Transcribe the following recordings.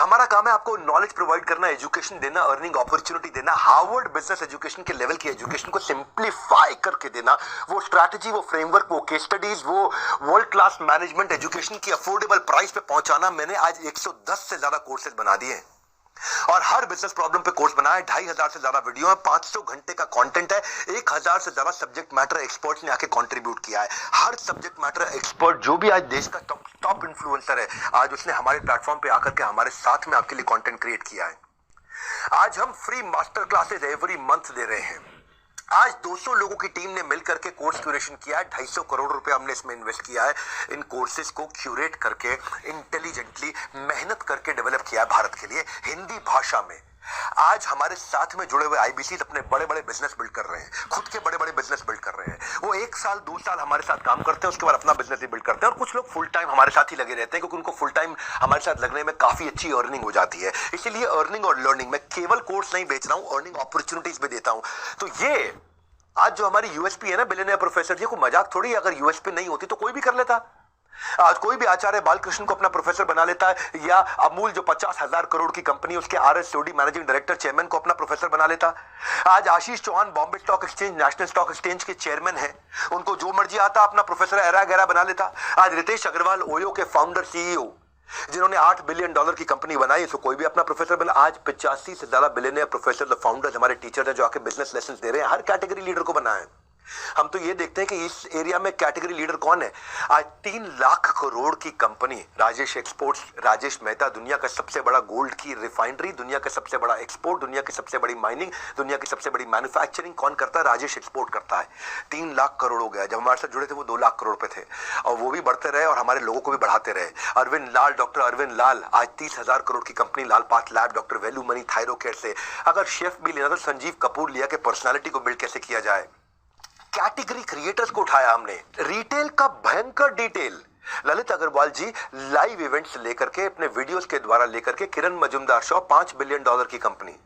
हमारा काम है आपको नॉलेज प्रोवाइड करना, एजुकेशन देना, अर्निंग अपॉर्चुनिटी देना, हार्वर्ड बिजनेस एजुकेशन के लेवल की एजुकेशन को सिंप्लीफाई करके देना, वो स्ट्रैटेजी, वो फ्रेमवर्क, वो केस स्टडीज, वो वर्ल्ड क्लास मैनेजमेंट एजुकेशन की अफोर्डेबल प्राइस पे पहुंचाना। मैंने आज 110 से ज्यादा कोर्सेज बना दिए हैं और हर बिजनेस प्रॉब्लम पे कोर्स बनाया है। 2500 से ज्यादा वीडियो है, 500 घंटे का कंटेंट है, 1000 से ज्यादा सब्जेक्ट मैटर एक्सपर्ट्स ने आके कंट्रीब्यूट किया है। हर सब्जेक्ट मैटर एक्सपर्ट जो भी आज देश का टॉप इन्फ्लुएंसर है, आज उसने हमारे प्लेटफॉर्म पे आकर के हमारे साथ में आपके लिए कंटेंट क्रिएट किया है। आज हम free master classes every month दे रहे हैं। आज 200 लोगों की टीम ने मिलकर के कोर्स क्यूरेशन किया है। 250 करोड़ रुपए हमने इसमें इन्वेस्ट किया है। इन कोर्सेज को क्यूरेट करके इंटेलिजेंटली मेहनत करके डेवलप किया है भारत के लिए हिंदी भाषा में। आज हमारे साथ में जुड़े हुए आईबीसी अपने बड़े बड़े बिजनेस बिल्ड कर रहे हैं, खुद के बड़े बड़े बिजनेस बिल्ड कर रहे हैं। वो 1 साल 2 साल हमारे साथ काम करते हैं, उसके बाद अपना बिजनेस भी बिल्ड करते हैं। और कुछ लोग फुल टाइम हमारे साथ ही लगे रहते हैं क्योंकि उनको फुल टाइम हमारे साथ लगने में काफी अच्छी अर्निंग हो जाती है। इसीलिए अर्निंग और लर्निंग, मैं केवल कोर्स नहीं बेच रहा हूं, अर्निंग अपॉर्चुनिटीज भी देता हूं। तो ये आज जो हमारी यूएसपी है ना, बिलियनियर प्रोफेसर, ये कोई मजाक थोड़ी। अगर यूएसपी नहीं होती तो कोई भी कर लेता। आज कोई भी आचार्य बालकृष्ण को अपना प्रोफेसर बना लेता है, या अमूल जो 50,000 करोड़ की कंपनी, उसके आरएस मैनेजिंग डायरेक्टर चेयरमैन को अपना प्रोफेसर बना लेता। आज Ashish Chauhan Bombay Stock Exchange, National Stock Exchange के चेयरमैन है, उनको जो मर्जी आता अपना प्रोफेसर ऐरा गैरा बना लेता। आज रितेश अग्रवाल, ओयो के फाउंडर सीईओ, जिन्होंने $8 बिलियन की कंपनी बनाई, इसको कोई भी अपना प्रोफेसर बना। आज 85 से ज्यादा बिलियनियर प्रोफेसर, फाउंडर्स, हमारे टीचर हैं जो आके बिजनेस लेसन दे रहे हैं, हर कैटेगरी लीडर को बना है। हम तो ये देखते हैं कि इस एरिया में कैटेगरी लीडर कौन है। आज 3 लाख करोड़ की कंपनी राजेश एक्सपोर्ट्स, राजेश मेहता, दुनिया का सबसे बड़ा गोल्ड की रिफाइनरी, दुनिया का सबसे बड़ा एक्सपोर्ट, दुनिया की सबसे बड़ी माइनिंग, दुनिया की सबसे बड़ी मैन्युफैक्चरिंग कौन करता है? राजेश एक्सपोर्ट करता है। 3 लाख करोड़ हो गया। जब हमारे साथ जुड़े थे वो 2 लाख करोड़ पे थे और वो भी बढ़ते रहे और हमारे लोगों को भी बढ़ाते रहे। अरविंद लाल, डॉक्टर अरविंद लाल, आज 30,000 करोड़ की कंपनी लाल पाथ लैब, डॉक्टर वेलू मनी थायरो केयर से। अगर शेफ भी लेना तो संजीव कपूर लिया कि पर्सनालिटी को बिल्ड कैसे किया जाए। कैटेगरी क्रिएटर्स को उठाया हमने, रिटेल का भयंकर detail. Lalit Agarwal ji live events लेकर के, अपने वीडियोस के द्वारा लेकर के, किरण मजुमदार शो, $5 बिलियन की कंपनी।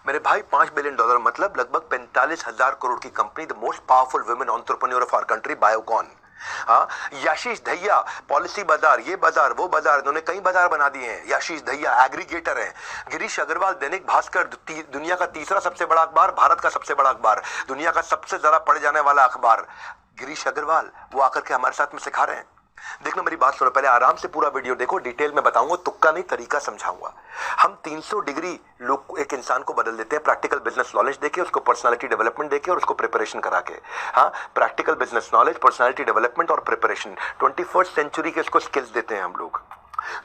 मेरे भाई, $5 बिलियन मतलब लगभग 45,000 करोड़ की कंपनी, the most powerful women entrepreneur of our country, Biocon. हाँ, यशीष दहिया, पॉलिसी बाजार, ये बाजार, वो बाजार, इन्होंने कई बाजार बना दिए हैं। यशीष दहिया एग्रीगेटर हैं। गिरीश अग्रवाल, दैनिक भास्कर, दुनिया का तीसरा सबसे बड़ा अखबार, भारत का सबसे बड़ा अखबार, दुनिया का सबसे ज्यादा पढ़े जाने वाला अखबार, गिरीश अग्रवाल, वो आकर के हमारे साथ में सिखा रहे हैं। देखना, मेरी बात सुनो, पहले आराम से पूरा वीडियो देखो, डिटेल में बताऊंगा, तुक्का नहीं तरीका समझाऊंगा। हम 300 डिग्री लोग एक इंसान को बदल देते हैं, प्रैक्टिकल बिजनेस नॉलेज देके, उसको पर्सनालिटी डेवलपमेंट देके और उसको प्रिपरेशन करा के। हाँ, practical business knowledge, personality development और प्रिपरेशन, 21st सेंचुरी के इसको स्किल्स देते हैं हम लोग।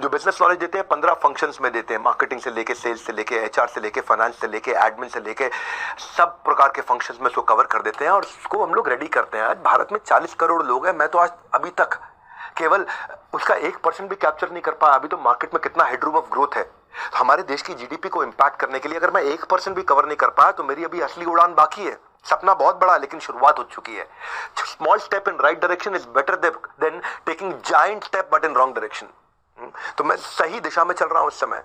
जो बिजनेस नॉलेज देते हैं 15 फंक्शंस में देते हैं, मार्केटिंग से लेके, सेल्स से लेके, एचआर से लेके, फाइनेंस से लेके, एडमिन से लेके, सब प्रकार के फंक्शंस में उसको कवर कर देते हैं और उसको हम लोग रेडी करते हैं। आज भारत में 40 करोड़ लोग हैं। मैं तो आज अभी तक केवल उसका 1% भी कैप्चर नहीं कर पाया। अभी तो मार्केट में कितना हेडरूम ऑफ ग्रोथ है। तो हमारे देश की जीडीपी को इंपैक्ट करने के लिए अगर मैं 1% भी कवर नहीं कर पाया तो मेरी अभी असली उड़ान बाकी है। सपना बहुत बड़ा है लेकिन शुरुआत हो चुकी है। Small step in right direction is better than taking giant step but in wrong direction. तो मैं सही दिशा में चल रहा हूं इस समय।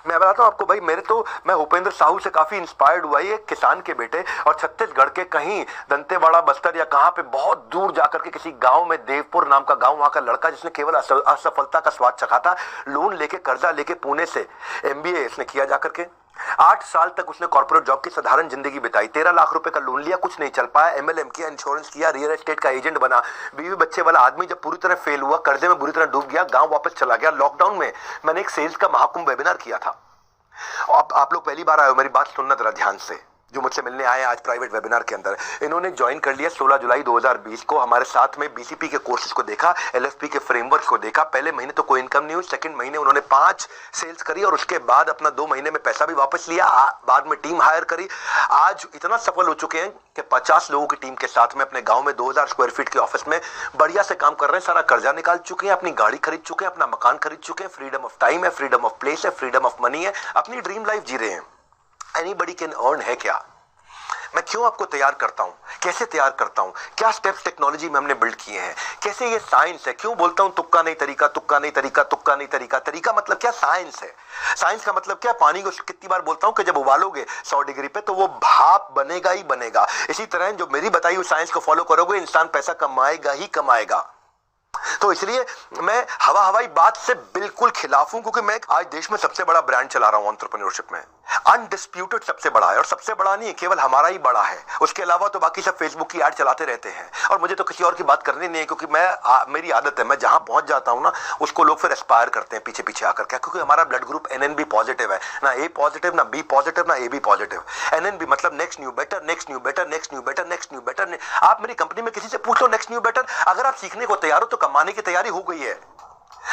मैं बताता हूं आपको भाई, मैं भूपेंद्र साहू से काफी इंस्पायर्ड हुआ। ये किसान के बेटे, और छत्तीसगढ़ के कहीं दंतेवाड़ा, बस्तर या कहां पे बहुत दूर जाकर के किसी गांव में, देवपुर नाम का गांव, वहां का लड़का जिसने केवल असफलता का स्वाद चखा था, लोन लेके, कर्जा लेके पुणे से एमबीए इसने किया जाकर के। 8 साल तक उसने कॉर्पोरेट जॉब की साधारण जिंदगी बिताई। 13 लाख रुपए का लोन लिया, कुछ नहीं चल पाया। एमएलएम किया, इंश्योरेंस किया, रियल एस्टेट का एजेंट बना। बीवी बच्चे वाला आदमी जब पूरी तरह फेल हुआ, कर्जे में बुरी तरह डूब गया, गांव वापस चला गया। लॉकडाउन में मैंने एक सेल्स का महाकुंभ वेबिनार किया था। आप लोग पहली बार आए हो, मेरी बात सुनना जरा ध्यान से। जो मुझसे मिलने आए आज प्राइवेट वेबिनार के अंदर, इन्होंने ज्वाइन कर लिया 16 जुलाई 2020 को। हमारे साथ में बीसीपी के कोर्सेज को देखा, एलएफपी के फ्रेमवर्क को देखा। पहले महीने तो कोई इनकम नहीं हुई, सेकंड महीने उन्होंने 5 सेल्स करी और उसके बाद अपना 2 महीने में पैसा भी वापस लिया। बाद में टीम हायर करी। आज इतना सफल हो चुके हैं कि 50 लोगों की टीम के साथ में अपने गांव में 2000 स्क्वायर फीट के ऑफिस में बढ़िया से काम कर रहे हैं। सारा कर्जा निकाल चुके हैं, अपनी गाड़ी खरीद चुके हैं, अपना मकान खरीद चुके हैं। फ्रीडम ऑफ टाइम है, फ्रीडम ऑफ प्लेस है, फ्रीडम ऑफ मनी है, अपनी ड्रीम लाइफ जी रहे हैं। एनीबडी कैन अर्न है क्या? मैं क्यों आपको तैयार करता हूं, कैसे तैयार करता हूं, क्या स्टेप्स टेक्नोलॉजी में हमने बिल्ड किए हैं, कैसे ये साइंस है। क्यों बोलता हूं तुक्का नहीं तरीका, तुक्का नहीं तरीका, तुक्का नहीं तरीका। तरीका मतलब क्या? साइंस है। साइंस का मतलब क्या? पानी को कितनी बार बोलता हूं कि जब उबालोगे 100 डिग्री पे तो वो भाप बनेगा ही बनेगा। इसी तरह जो मेरी बताई हुई साइंस को फॉलो करोगे, इंसान पैसा कमाएगा ही कमाएगा। तो इसलिए मैं हवाई बात से बिल्कुल खिलाफ हूं, क्योंकि मैं आज देश में सबसे बड़ा ब्रांड चला रहा हूं एंटरप्रेन्योरशिप में, अनडिस्प्यूटेड सबसे बड़ा है, और सबसे बड़ा नहीं केवल हमारा ही बड़ा है, उसके अलावा तो बाकी सब फेसबुक की ऐड चलाते रहते हैं, और मुझे तो किसी और की बात करनी नहीं है, क्योंकि मेरी आदत है, मैं जहां पहुंच जाता हूं ना उसको लोग फिर एस्पायर करते हैं पीछे पीछे आकर के, क्योंकि हमारा ब्लड ग्रुप NNB पॉजिटिव है, ना A पॉजिटिव, ना B पॉजिटिव, ना AB पॉजिटिव। NNB मतलब next new better, next new better, next new better, next new better. आप मेरी कंपनी में किसी से पूछ लो नेक्स्ट न्यू बेटर, अगर आप सीखने को तैयार हो तो कमाने की तैयारी हो गई है।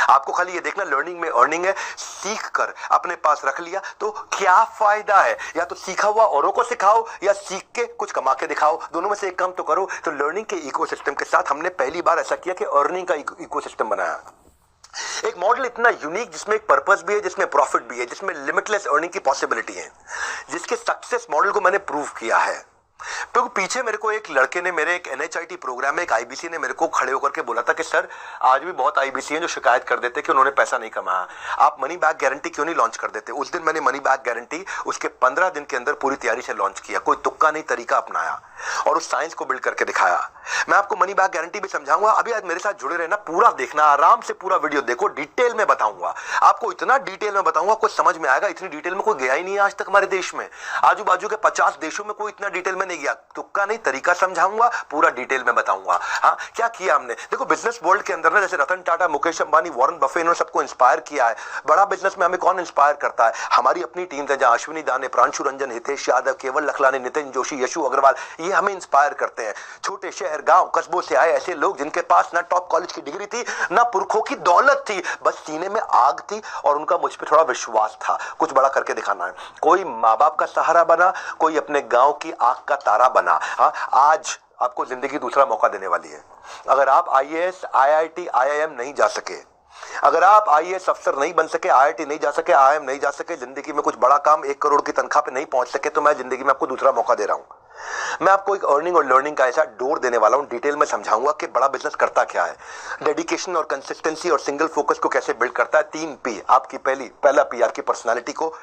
आपको खाली ये देखना लर्निंग में अर्निंग है, सीख कर अपने पास रख लिया तो क्या फायदा है, या तो सीखा हुआ औरों को सिखाओ या सीख के कुछ कमा के दिखाओ, दोनों में से एक काम तो करो। तो लर्निंग के इकोसिस्टम के साथ हमने पहली बार ऐसा किया कि अर्निंग का इकोसिस्टम बनाया, एक मॉडल इतना यूनिक जिसमें एक पर्पस भी है, जिसमें प्रॉफिट भी है, जिसमें लिमिटलेस अर्निंग की पॉसिबिलिटी है, जिसके सक्सेस मॉडल को मैंने प्रूव किया है। तो पीछे मेरे को एक लड़के ने, मेरे एक NHIT प्रोग्राम में एक IBC ने मेरे को खड़े होकर के बोला था कि सर आज भी बहुत IBC हैं जो शिकायत कर देते कि उन्होंने पैसा नहीं कमाया, आप मनी बैक गारंटी क्यों नहीं लॉन्च कर देते। उस दिन मैंने मनी बैक गारंटी उसके 15 दिन के अंदर पूरी तैयारी से लॉन्च किया, कोई तुक्का नहीं तरीका अपनाया और उस साइंस को बिल्ड करके दिखाया। मैं आपको मनी बैक गारंटी भी समझाऊंगा, अभी आज मेरे साथ जुड़े रहना, पूरा देखना, आराम से पूरा वीडियो देखो, डिटेल में बताऊंगा आपको, इतना डिटेल में बताऊंगा कुछ समझ में आएगा। इतनी डिटेल में कोई गया ही नहीं है आज तक हमारे देश में, आजू बाजू के 50 देशों में कोई इतना डिटेल में नहीं गया। तुक्का नहीं तरीका समझाऊंगा, पूरा डिटेल में बताऊंगा। हाँ, क्या किया हमने, देखो बिजनेस वर्ल्ड के अंदर ना, जैसे रतन टाटा, मुकेश अंबानी, वॉरेन बफे, इन्होंने सबको इंस्पायर किया है। बड़ा बिजनेस में हमें कौन इंस्पायर करता है, हमारी अपनी टीम है, जहां अश्विनी दाने, प्रांशु रंजन, हितेश यादव, केवल लखलानी, नितिन जोशी, यशु अग्रवाल, ये हमें इंस्पायर करते हैं। छोटे शहर गांव कस्बों से आए ऐसे लोग जिनके पास ना टॉप कॉलेज की डिग्री थी, ना पुरखों की दौलत थी, बस सीने में आग थी और उनका मुझ पे थोड़ा विश्वास था, कुछ बड़ा करके दिखाना है। कोई माँ बाप का सहारा बना, कोई अपने गांव की आंख का तारा बना। हाँ, आज आपको जिंदगी दूसरा मौका देने वाली है। अगर आप IAS, IIT, IIM नहीं जा सके, अगर आप IAS अफसर नहीं बन सके, IIT नहीं जा सके, IIM नहीं जा सके, जिंदगी में कुछ बड़ा काम 1 करोड़ की तनख्वाह पे नहीं पहुंच सके, तो मैं जिंदगी में आपको दूसरा मौका दे रहा हूं। मैं आपको एक अर्निंग और लर्निंग का ऐसा डोर देने वाला हूं, डिटेल में समझाऊंगा कि बड़ा बिजनेस करता क्या है, डेडिकेशन और कंसिस्टेंसी और सिंगल फोकस को कैसे बिल्ड करता है। 3 P आपकी, पहला P आपकी पर्सनालिटी को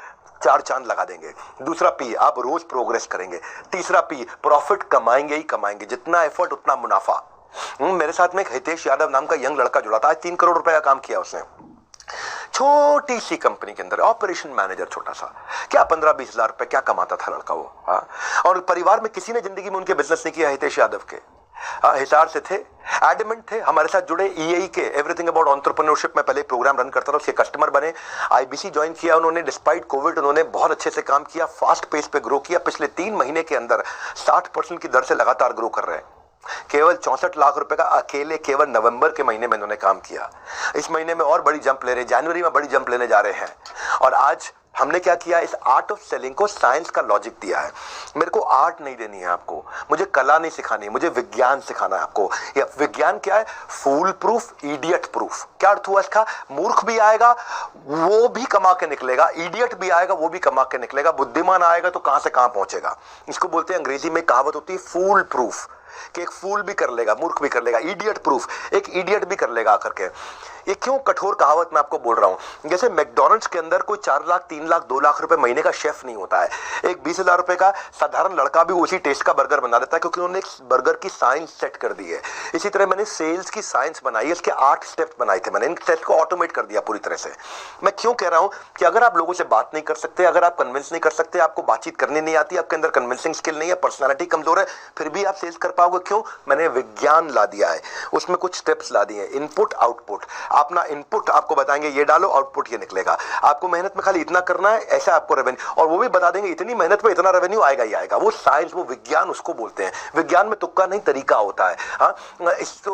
4 चांद लगा देंगे, दूसरा P आप रोज प्रोग्रेस करेंगे, तीसरा P प्रॉफिट कमाएंगे ही कमाएंगे, जितना एफर्ट उतना मुनाफा। मेरे साथ में एक हितेश यादव नाम का यंग लड़का जुड़ा था, आज 3 करोड़ रुपए का काम किया उसने, छोटी सी कंपनी के अंदर ऑपरेशन मैनेजर, छोटा सा, क्या 15-20 हजार रुपए क्या कमाता था लड़का वो। हाँ, और परिवार में किसी ने जिंदगी में उनके बिजनेस नहीं किया, हितेश यादव के। हिसार से थे, एडमेंट थे, हमारे साथ जुड़े, EAE के एवरीथिंग अबाउट एंटरप्रेन्योरशिप में पहले प्रोग्राम रन करता था, उसके कस्टमर बने, IBC ज्वाइन किया उन्होंने, डिस्पाइट कोविड उन्होंने बहुत अच्छे से काम किया, फास्ट पेस पे ग्रो किया, पिछले 3 महीने के अंदर 60% की दर से लगातार ग्रो कर रहे हैं। केवल 64 लाख रुपए का अकेले केवल नवंबर के महीने में इन्होंने काम किया। इस महीने में और बड़ी जंप ले रहे हैं, जनवरी में बड़ी जंप लेने जा रहे हैं। और आज हमने क्या किया, इस आर्ट ऑफ सेलिंग को साइंस का लॉजिक दिया है। मेरे को आर्ट नहीं देनी है आपको, मुझे कला नहीं सिखानी है, मुझे विज्ञान सिखाना है आपको। या विज्ञान क्या है, फूल प्रूफ, इडियट प्रूफ। क्या अर्थ हुआ इसका, मूर्ख भी आएगा वो भी कमा के निकलेगा, इडियट भी आएगा वो भी कमा के निकलेगा, बुद्धिमान आएगा तो कहां से कहां पहुंचेगा। इसको बोलते हैं, अंग्रेजी में कहावत होती है फूल प्रूफ, कि एक फूल भी कर लेगा, मूर्ख भी कर लेगा। इडियट प्रूफ, एक इडियट भी कर लेगा आकर के। ये क्यों कठोर कहावत मैं आपको बोल रहा हूं, जैसे मैकडॉनल्ड्स के अंदर कोई 4 लाख, 3 लाख, 2 लाख रुपए महीने का शेफ नहीं होता है, एक 20,000 रुपए का साधारण लड़का भी उसी टेस्ट का बर्गर बना देता है, क्योंकि उन्होंने एक बर्गर की साइंस सेट कर दी है। इसी तरह मैंने सेल्स की साइंस बनाई है, इसके 8 स्टेप्स बनाए थे मैंने, इन स्टेप्स को ऑटोमेट कर दिया पूरी तरह से। मैं क्यों कह रहा हूं कि अगर आप लोगों से बात नहीं कर सकते, अगर आप कन्विंस नहीं कर सकते, आपको बातचीत करनी नहीं आती, आपके अंदर कन्विंसिंग स्किल नहीं है, पर्सनैलिटी कमजोर है, फिर भी आप सेल्स कर पाओगे। क्यों, मैंने विज्ञान ला दिया है, उसमें कुछ स्टेप्स ला दिए, इनपुट आउटपुट। अपना इनपुट आपको बताएंगे ये डालो, आउटपुट ये निकलेगा। आपको मेहनत में खाली इतना करना है, ऐसा आपको रेवेन्यू, और वो भी बता देंगे इतनी मेहनत में इतना रेवेन्यू आएगा ही आएगा। वो साइंस, वो विज्ञान उसको बोलते हैं। विज्ञान में तुक्का नहीं तरीका होता है। हाँ,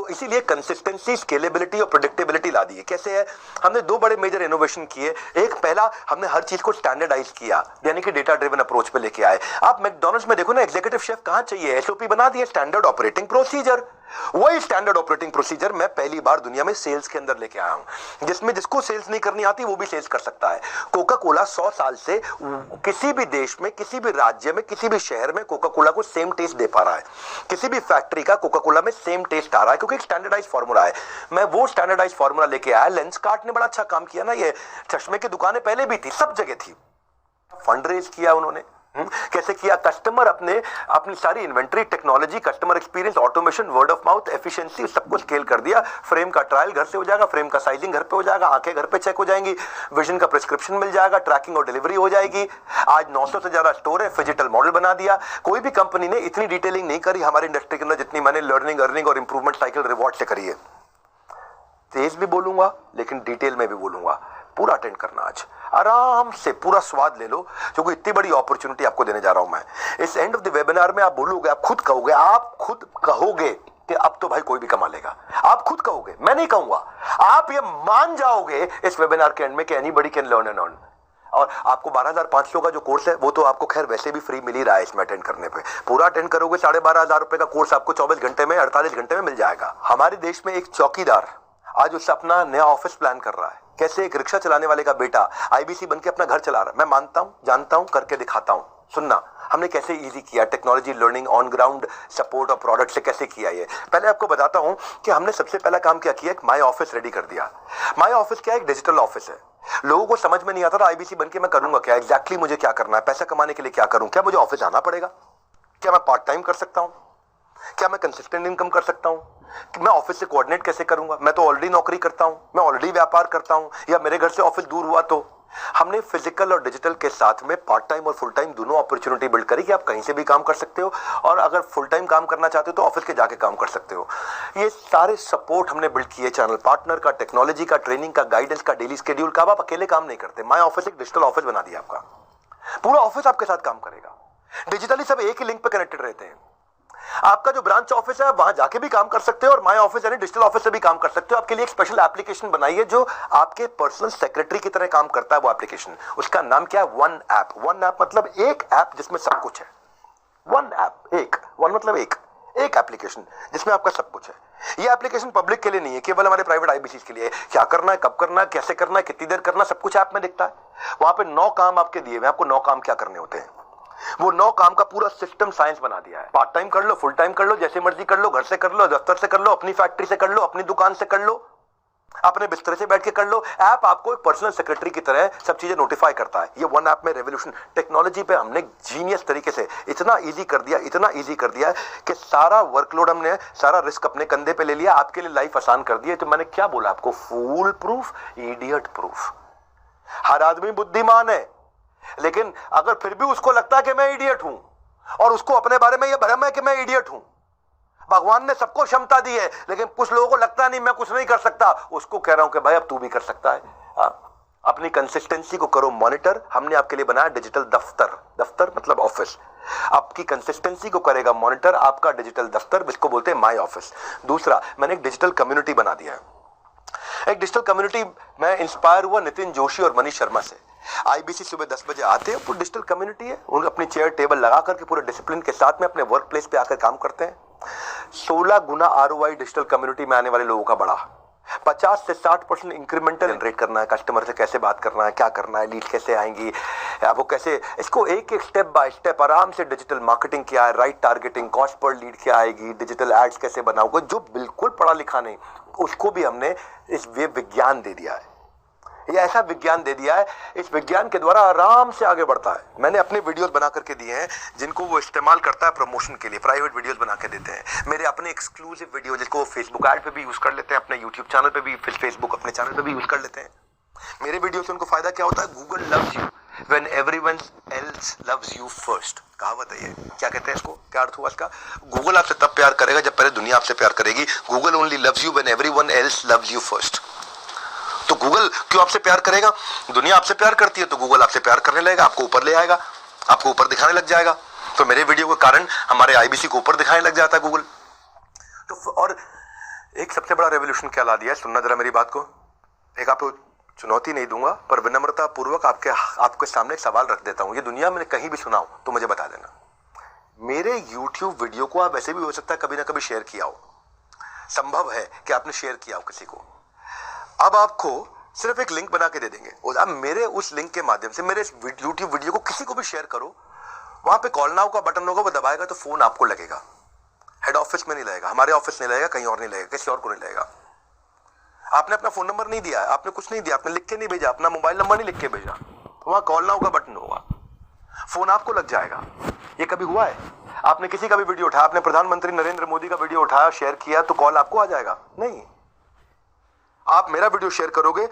इसीलिए कंसिस्टेंसी, स्केलेबिलिटी और प्रेडिक्टेबिलिटी ला दी है। कैसे है, हमने 2 बड़े मेजर इनोवेशन किए। एक, पहला हमने हर चीज को स्टैंडर्डाइज किया, यानी कि डेटा ड्रिवन अप्रोच पे लेके आए। आप मैकडॉनल्ड्स में देखो ना, एग्जीक्यूटिव शेफ कहां चाहिए, SOP बना दिए, स्टैंडर्ड ऑपरेटिंग प्रोसीजर। वही स्टैंडर्ड ऑपरेटिंग प्रोसीजर मैं पहली बार दुनिया में सेल्स के अंदर लेके आया हूं, जिसमें जिसको सेल्स नहीं करनी आती वो भी सेल्स कर सकता है। कोका कोला 100 साल से किसी भी देश में, किसी भी राज्य में, किसी भी शहर में कोका कोला को सेम टेस्ट दे पा रहा है। किसी भी फैक्ट्री का कोका कोला में सेम टेस्ट आ रहा है, क्योंकि एक स्टैंडर्डाइज फॉर्मूला है। मैं वो स्टैंडर्डाइज फॉर्मूला लेके आया। लेंसकार्ट ने बड़ा अच्छा काम किया ना, ये चश्मे की दुकानें पहले भी थी, सब जगह थी, फंड रेज किया उन्होंने, कैसे किया? कस्टमर अपनी सारी inventory, technology, customer experience, automation, word of mouth, efficiency, सबको स्केल कर दिया। फ्रेम का ट्रायल घर से हो जाएगा, फ्रेम का साइजिंग घर पे हो जाएगा, आंखें घर पे चेक हो जाएंगी, विजन का प्रिस्क्रिप्शन मिल जाएगा, ट्रैकिंग और डिलीवरी हो जाएगी। आज 900 से ज्यादा स्टोर है, डिजिटल मॉडल बना दिया। कोई भी कंपनी ने इतनी डिटेलिंग नहीं करी हमारी इंडस्ट्री के अंदर जितनी मैंने लर्निंग, अर्निंग और इंप्रूवमेंट साइकिल रिवॉर्ड से करी है। तेज भी बोलूंगा लेकिन डिटेल में भी बोलूंगा। पूरा अटेंड करना, आज आराम से पूरा स्वाद ले लो, क्योंकि इतनी बड़ी अपॉर्चुनिटी आपको देने जा रहा हूं मैं। इस एंड ऑफ द वेबिनार में आप बोलोगे, आप खुद कहोगे कि अब तो भाई कोई भी कमा लेगा। आप खुद कहोगे, मैं नहीं कहूंगा। आप ये मान जाओगे इस वेबिनार के एंड में कि anybody can learn and earn. और आपको 12,500 का जो कोर्स है वो तो आपको खैर वैसे भी फ्री मिल ही रहा है इसमें अटेंड करने पे। पूरा अटेंड करोगे 12,500 रुपए का कोर्स आपको 24 घंटे में, 48 घंटे में मिल जाएगा। हमारे देश में एक चौकीदार आज उससे अपना नया ऑफिस प्लान कर रहा है। कैसे? एक रिक्शा चलाने वाले का बेटा आईबीसी बन के अपना घर चला रहा है। मैं मानता हूं, जानता हूं, करके दिखाता हूं। सुनना हमने कैसे इजी किया, technology, learning, on ground support और प्रोडक्ट से कैसे किया। ये पहले आपको बताता हूं कि हमने सबसे पहला काम क्या किया, एक माई ऑफिस रेडी कर दिया। माई ऑफिस क्या है? एक डिजिटल ऑफिस है। लोगों को समझ में नहीं आता था आईबीसी बन के मैं करूंगा क्या, एग्जैक्टली मुझे क्या करना है, पैसा कमाने के लिए क्या करूं, क्या मुझे ऑफिस आना पड़ेगा, क्या मैं पार्ट टाइम कर सकता हूं, क्या मैं कंसिस्टेंट इनकम कर सकता हूं, कि मैं ऑफिस से कोऑर्डिनेट कैसे करूंगा, मैं तो ऑलरेडी नौकरी करता हूं, मैं ऑलरेडी व्यापार करता हूं, या मेरे घर से ऑफिस दूर हुआ तो। हमने फिजिकल और डिजिटल के साथ में पार्ट टाइम और फुल टाइम दोनों अपॉर्चुनिटी बिल्ड करी कि आप कहीं से भी काम कर सकते हो, और अगर फुल टाइम काम करना चाहते हो तो ऑफिस के जाके काम कर सकते हो। ये सारे सपोर्ट हमने बिल्ड किए, चैनल पार्टनर का, टेक्नोलॉजी का, ट्रेनिंग का, गाइडेंस का, डेली शेड्यूल का। आप अकेले काम नहीं करते। माई ऑफिस एक डिजिटल ऑफिस बना दिया आपका। पूरा ऑफिस आपके साथ काम करेगा। डिजिटली सब एक ही लिंक पे कनेक्टेड रहते हैं। आपका जो ब्रांच ऑफिस है वहां जाके भी काम कर सकते हो, और माई ऑफिस यानी डिजिटल ऑफिस से भी काम कर सकते हो। आपके लिए एक स्पेशल एप्लीकेशन बनाई है जो आपके पर्सनल सेक्रेटरी की तरह काम करता है। वो एप्लीकेशन, उसका नाम क्या है? One app. वन ऐप मतलब एक ऐप जिसमें सब कुछ है। वन ऐप, एक वन मतलब एक एप्लीकेशन जिसमें आपका सब कुछ है। ये एप्लीकेशन पब्लिक के लिए नहीं है, केवल हमारे प्राइवेट आईबीसी के लिए है। क्या करना है, कब करना है, कैसे करना है, कितनी देर करना, सब कुछ ऐप में दिखता है। वहां पे 9 काम आपके दिए हुए, आपको 9 काम क्या करने होते हैं। वो 9 काम का पूरा सिस्टम साइंस बना दिया है। पार्ट टाइम कर लो, फुल टाइम कर लो, जैसे मर्जी कर लो, घर से कर लो, दफ्तर से कर लो, अपनी फैक्ट्री से कर लो, अपनी दुकान से कर लो, अपने बिस्तर से बैठ के कर लो। ऐप आपको एक पर्सनल सेक्रेटरी की तरह सब चीजें नोटिफाई करता है। ये वन ऐप में रेवोल्यूशन टेक्नोलॉजी पे हमने जीनियस तरीके से इतना इजी कर दिया कि सारा वर्कलोड हमने, सारा रिस्क अपने कंधे पे ले लिया, आपके लिए लाइफ आसान कर दी है। तो मैंने क्या बोला आपको? फूल प्रूफ, इडियट प्रूफ। हर आदमी बुद्धिमान है, लेकिन अगर फिर भी उसको लगता है कि मैं इडियट हूं, और उसको अपने बारे में यह भ्रम है कि मैं इडियट हूं। भगवान ने सबको क्षमता दी है, लेकिन कुछ लोगों को लगता नहीं मैं कुछ नहीं कर सकता। उसको कह रहा हूं कि भाई अब तू भी कर सकता है। अपनी कंसिस्टेंसी को करो मॉनिटर। हमने आपके लिए बनाया डिजिटल दफ्तर। दफ्तर मतलब ऑफिस। आपकी कंसिस्टेंसी को करेगा मॉनिटर आपका डिजिटल दफ्तर, जिसको बोलते हैं माई ऑफिस। दूसरा, मैंने एक डिजिटल कम्युनिटी बना दिया है। एक डिजिटल कम्युनिटी, मैं इंस्पायर हुआ नितिन जोशी और मनीष शर्मा से। आईबीसी सुबह 10 बजे आते हैं, पूरी डिजिटल कम्युनिटी है। उन अपनी चेयर टेबल लगा करके पूरे डिसिप्लिन के साथ में अपने वर्क प्लेस पे आकर काम करते हैं। 16 गुना आरओआई डिजिटल कम्युनिटी में आने वाले लोगों का बढ़ा। 50 से 60% इंक्रीमेंटल जनरेट करना है। कस्टमर से कैसे बात करना है, क्या करना है, लीड कैसे आएंगी, वो कैसे, इसको एक एक स्टेप बाय स्टेप आराम से डिजिटल मार्केटिंग क्या है, right targeting, cost per lead क्या आएगी, डिजिटल एड्स कैसे बनाओगे। जो बिल्कुल पढ़ा लिखा नहीं उसको भी हमने इस विज्ञान दे दिया है। ये ऐसा विज्ञान दे दिया है, इस विज्ञान के द्वारा आराम से आगे बढ़ता है। मैंने अपने वीडियोस बना करके दिए हैं जिनको वो इस्तेमाल करता है प्रमोशन के लिए। प्राइवेट वीडियोस बना के देते हैं, मेरे अपने एक्सक्लूसिव वीडियो जिसको वो फेसबुक ऐड पे भी यूज कर लेते हैं, अपने यूट्यूब चैनल पे भी, फेसबुक अपने चैनल पे भी यूज कर लेते हैं। मेरे वीडियो से उनको फायदा क्या होता है? Google loves you when everyone else loves you first. कहावत है ये, क्या कहते हैं इसको, क्या अर्थ हुआ इसका? गूगल आपसे तब प्यार करेगा जब पहले दुनिया आपसे प्यार करेगी। Google only loves you when everyone else loves you first. तो गूगल क्यों आपसे प्यार करेगा? दुनिया आपसे प्यार करती है तो गूगल आपसे प्यार करने लगेगा, आपको ऊपर ले आएगा, आपको ऊपर दिखाने लग जाएगा। तो मेरे वीडियो के कारण हमारे आईबीसी को ऊपर दिखाने लग जाता है गूगल। तो और एक सबसे बड़ा रेवोल्यूशन क्या ला दिया है, सुनना जरा मेरी बात को। एक आपको चुनौती नहीं दूंगा, पर विनम्रता पूर्वक आपके सामने एक सवाल रख देता हूं। ये दुनिया में कहीं भी सुना हो तो मुझे बता देना। मेरे YouTube वीडियो को आप ऐसे भी हो सकता है कभी ना कभी शेयर किया हो, संभव है कि आपने शेयर किया हो किसी को। अब आपको सिर्फ एक लिंक बना के दे देंगे, और आप मेरे उस लिंक के माध्यम से मेरे YouTube वीडियो को किसी को भी शेयर करो। वहां पे कॉल नाउ का बटन होगा, वो दबाएगा तो फोन आपको लगेगा। हेड ऑफिस में नहीं लगेगा, हमारे ऑफिस नहीं लगेगा, कहीं और नहीं लगेगा, किसी और को नहीं लगेगा। आपने अपना फोन नंबर नहीं दिया है, आपने कुछ नहीं दिया, आपने लिख के नहीं भेजा, अपना मोबाइल नंबर नहीं लिख के भेजा, वहां कॉल नाउ का बटन होगा। फोन आपको लग जाएगा। ये कभी हुआ है? आपने किसी का भी वीडियो उठाया, आपने प्रधानमंत्री नरेंद्र मोदी का वीडियो उठाया, शेयर किया, तो कॉल आपको आ जाएगा? नहीं। आप मेरा वीडियो शेयर करोगे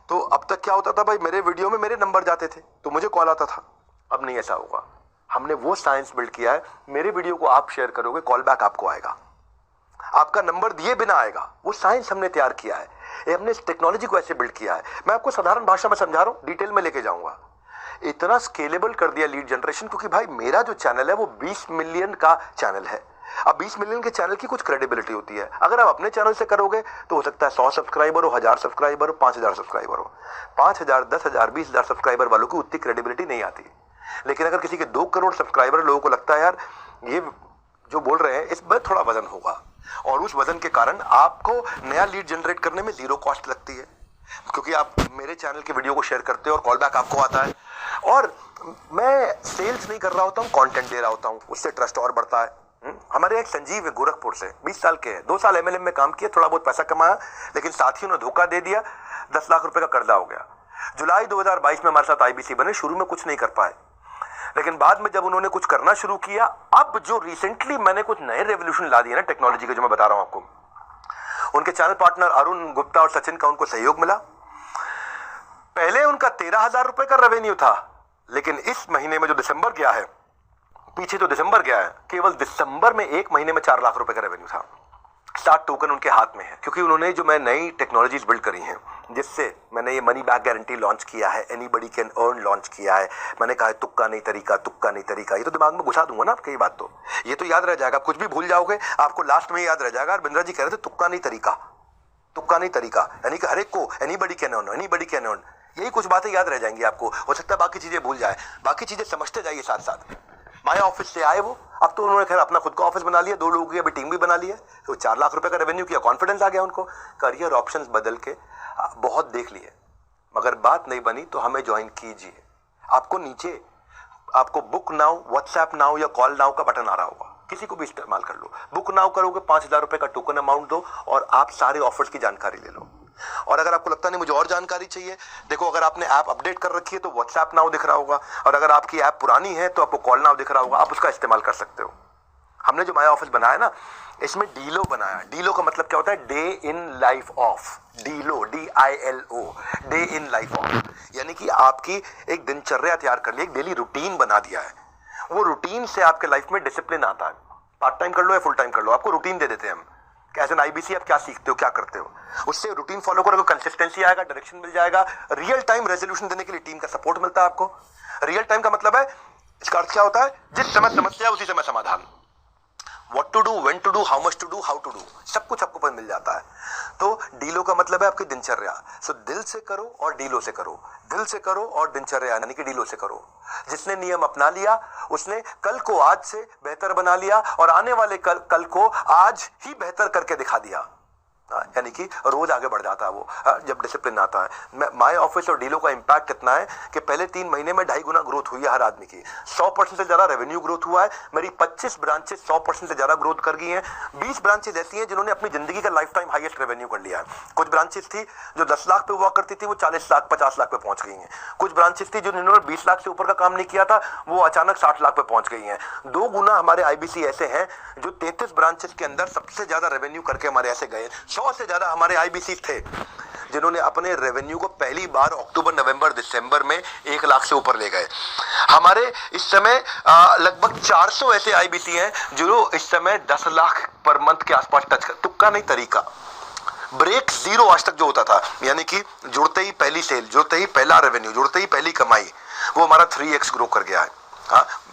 तो अब तक क्या होता था भाई, मेरे वीडियो में मेरे नंबर जाते थे तो मुझे कॉल आता था। अब नहीं ऐसा होगा। हमने वो साइंस बिल्ड किया है, मेरे वीडियो को आप शेयर करोगे, कॉल बैक आपको आएगा, आपका नंबर दिए बिना आएगा। वो साइंस हमने तैयार किया है, ये हमने इस टेक्नोलॉजी को ऐसे बिल्ड किया है। मैं आपको साधारण भाषा में समझा रहा हूं, डिटेल में लेके जाऊंगा। इतना स्केलेबल कर दिया लीड जनरेशन, क्योंकि भाई मेरा जो चैनल है वो 20 मिलियन का चैनल है। अब 20 मिलियन के चैनल की कुछ क्रेडिबिलिटी होती है। अगर आप अपने चैनल से करोगे तो हो सकता है 100 सब्सक्राइबर हो, 1000 सब्सक्राइबर हो, 5000 सब्सक्राइबर हो। 5000, 10,000, 20,000 सब्सक्राइबर वालों की उतनी क्रेडिबिलिटी नहीं आती। लेकिन अगर किसी के 2 करोड़ सब्सक्राइबर, लोगों को लगता है यार ये जो बोल रहे हैं इस पर थोड़ा वजन होगा, और उस वजन के कारण आपको नया लीड जनरेट करने में 0 कॉस्ट लगती है, क्योंकि आप मेरे चैनल के वीडियो को शेयर करते हो और कॉल बैक आपको आता है। और मैं सेल्स नहीं कर रहा होता हूँ, कंटेंट दे रहा होता हूँ, उससे ट्रस्ट और बढ़ता है। हमारे एक संजीव है गोरखपुर से, 20 साल के हैं, 2 साल एमएलएम में काम किया, थोड़ा बहुत पैसा कमाया, लेकिन साथियों ने धोखा दे दिया, 10 लाख रुपए का कर्जा हो गया। जुलाई 2022 में हमारे साथ आईबीसी बने, शुरू में कुछ नहीं कर पाए, लेकिन बाद में जब उन्होंने कुछ करना शुरू किया, अब जो रिसेंटली मैंने कुछ नए रेवोल्यूशन ला दिए ना टेक्नोलॉजी के, जो मैं बता रहा हूं आपको, उनके चैनल पार्टनर अरुण गुप्ता और सचिन का उनको सहयोग मिला। पहले उनका 13,000 रुपए का रेवेन्यू था, लेकिन इस महीने में जो दिसंबर गया है, पीछे तो दिसंबर गया है, केवल दिसंबर में 1 महीने में 4 लाख रुपए का रेवेन्यू था। 60 टोकन उनके हाथ में है, क्योंकि उन्होंने जो मैं नई टेक्नोलॉजीज बिल्ड करी हैं, जिससे मैंने ये मनी बैक गारंटी लॉन्च किया है, एनीबडी कैन अर्न लॉन्च किया है। मैंने कहा है तुक्का नहीं तरीका, तुक्का नहीं तरीका, ये तो दिमाग में घुसा दूंगा ना आपके, ये बात तो ये तो याद रह जाएगा। कुछ भी भूल जाओगे आपको लास्ट में याद रह जाएगा। और बिंद्रा जी कह रहे थे तुक्का नहीं तरीका, तुक्का नहीं तरीका, यानी कि हर एक को anybody can earn, anybody can earn, यही कुछ बातें याद रह जाएंगी आपको। हो सकता है बाकी चीजें भूल जाए, बाकी चीजें समझते जाइए साथ साथ। माया ऑफिस से आए वो, अब तो उन्होंने खैर अपना खुद का ऑफिस बना लिया, 2 लोगों की अभी टीम भी बना ली है, तो 4 लाख रुपए का रेवेन्यू किया, कॉन्फिडेंस आ गया उनको। करियर ऑप्शंस बदल के बहुत देख लिए, मगर बात नहीं बनी तो हमें ज्वाइन कीजिए। आपको नीचे आपको बुक नाउ, व्हाट्सएप नाउ या कॉल नाउ का बटन आ रहा होगा, किसी को भी इस्तेमाल कर लो। बुक नाउ करोगे, 5,000 रुपए का टोकन अमाउंट दो और आप सारे ऑफर्स की जानकारी ले लो। और अगर आपको लगता नहीं मुझे और जानकारी चाहिए, देखो अगर आपने ऐप अपडेट कर रखी है तो व्हाट्सएप नाउ दिख रहा होगा, और अगर आपकी ऐप पुरानी है तो आपको कॉल नाउ दिख रहा होगा, आप उसका इस्तेमाल कर सकते हो। हमने जो माया ऑफिस बनाया ना, इसमें डीलो बनाया। डीलो का मतलब क्या होता है? Day in life of. DILO, DILO, day in life of, यानी कि आपकी एक दिनचर्या तैयार कर ली, एक डेली रूटीन बना दिया है। वो रूटीन से आपके लाइफ में डिसिप्लिन आता है। पार्ट टाइम कर लो या फुल टाइम कर लो, आपको रूटीन दे देते हैं हम, एज एन आईबीसी आप क्या सीखते हो, क्या करते हो, उससे रूटीन फॉलो करोगे, कंसिस्टेंसी आएगा, डायरेक्शन मिल जाएगा। रियल टाइम रेजोल्यूशन देने के लिए टीम का सपोर्ट मिलता है आपको। रियल टाइम का मतलब है, इसका अर्थ क्या होता है? जिस समय समस्या उसी समय समाधान। What to do, when to do, how much to do, how to do, सब कुछ आपको पता मिल जाता है। तो डीलो का मतलब है आपकी दिनचर्या। सो दिल से करो और डीलो से करो, दिल से करो और दिनचर्या यानी कि डीलो से करो। जिसने नियम अपना लिया उसने कल को आज से बेहतर बना लिया, और आने वाले कल को आज ही बेहतर करके दिखा दिया, यानी कि रोज आगे बढ़ जाता है वो, जब डिसिप्लिन आता है। माय ऑफिस और डीलो का इंपैक्ट इतना है कि पहले 3 महीने में 2.5 गुना ग्रोथ हुई है हर आदमी की। 100% से ज्यादा रेवेन्यू ग्रोथ हुआ है। मेरी 25 ब्रांचेस 100% से ज्यादा ग्रोथ कर गई हैं। 20 ब्रांचेस ऐसी हैं जिन्होंने अपनी जिंदगी का लाइफ टाइम हाईएस्ट रेवेन्यू कर लिया है। कुछ ब्रांचेस थी जो 10 लाख पे हुआ करती थी, वो 40 लाख 50 लाख पे पहुंच गई हैं। कुछ ब्रांचेस थी जो जिन्होंने 20 लाख से ऊपर का काम नहीं किया था, वो अचानक 60 लाख पे पहुंच गई हैं। 2 गुना हमारे आईबीसी ऐसे हैं जो 33 ब्रांचेस के अंदर सबसे ज्यादा रेवेन्यू करके हमारे ऐसे गए। 100 से ज्यादा हमारे आईबीसी थे जिन्होंने अपने रेवेन्यू को पहली बार अक्टूबर, नवंबर, दिसंबर में 1 लाख से ऊपर ले गए। हमारे इस समय लगभग 400 ऐसे आईबीसी हैं जो इस समय 10 लाख पर मंथ के आसपास टच कर। तुक्का नहीं तरीका, ब्रेक जीरो आज तक जो होता था, यानी कि जुड़ते ही पहली सेल, जुड़ते ही पहला रेवेन्यू, जुड़ते ही पहली कमाई, वो हमारा 3x ग्रो कर गया है।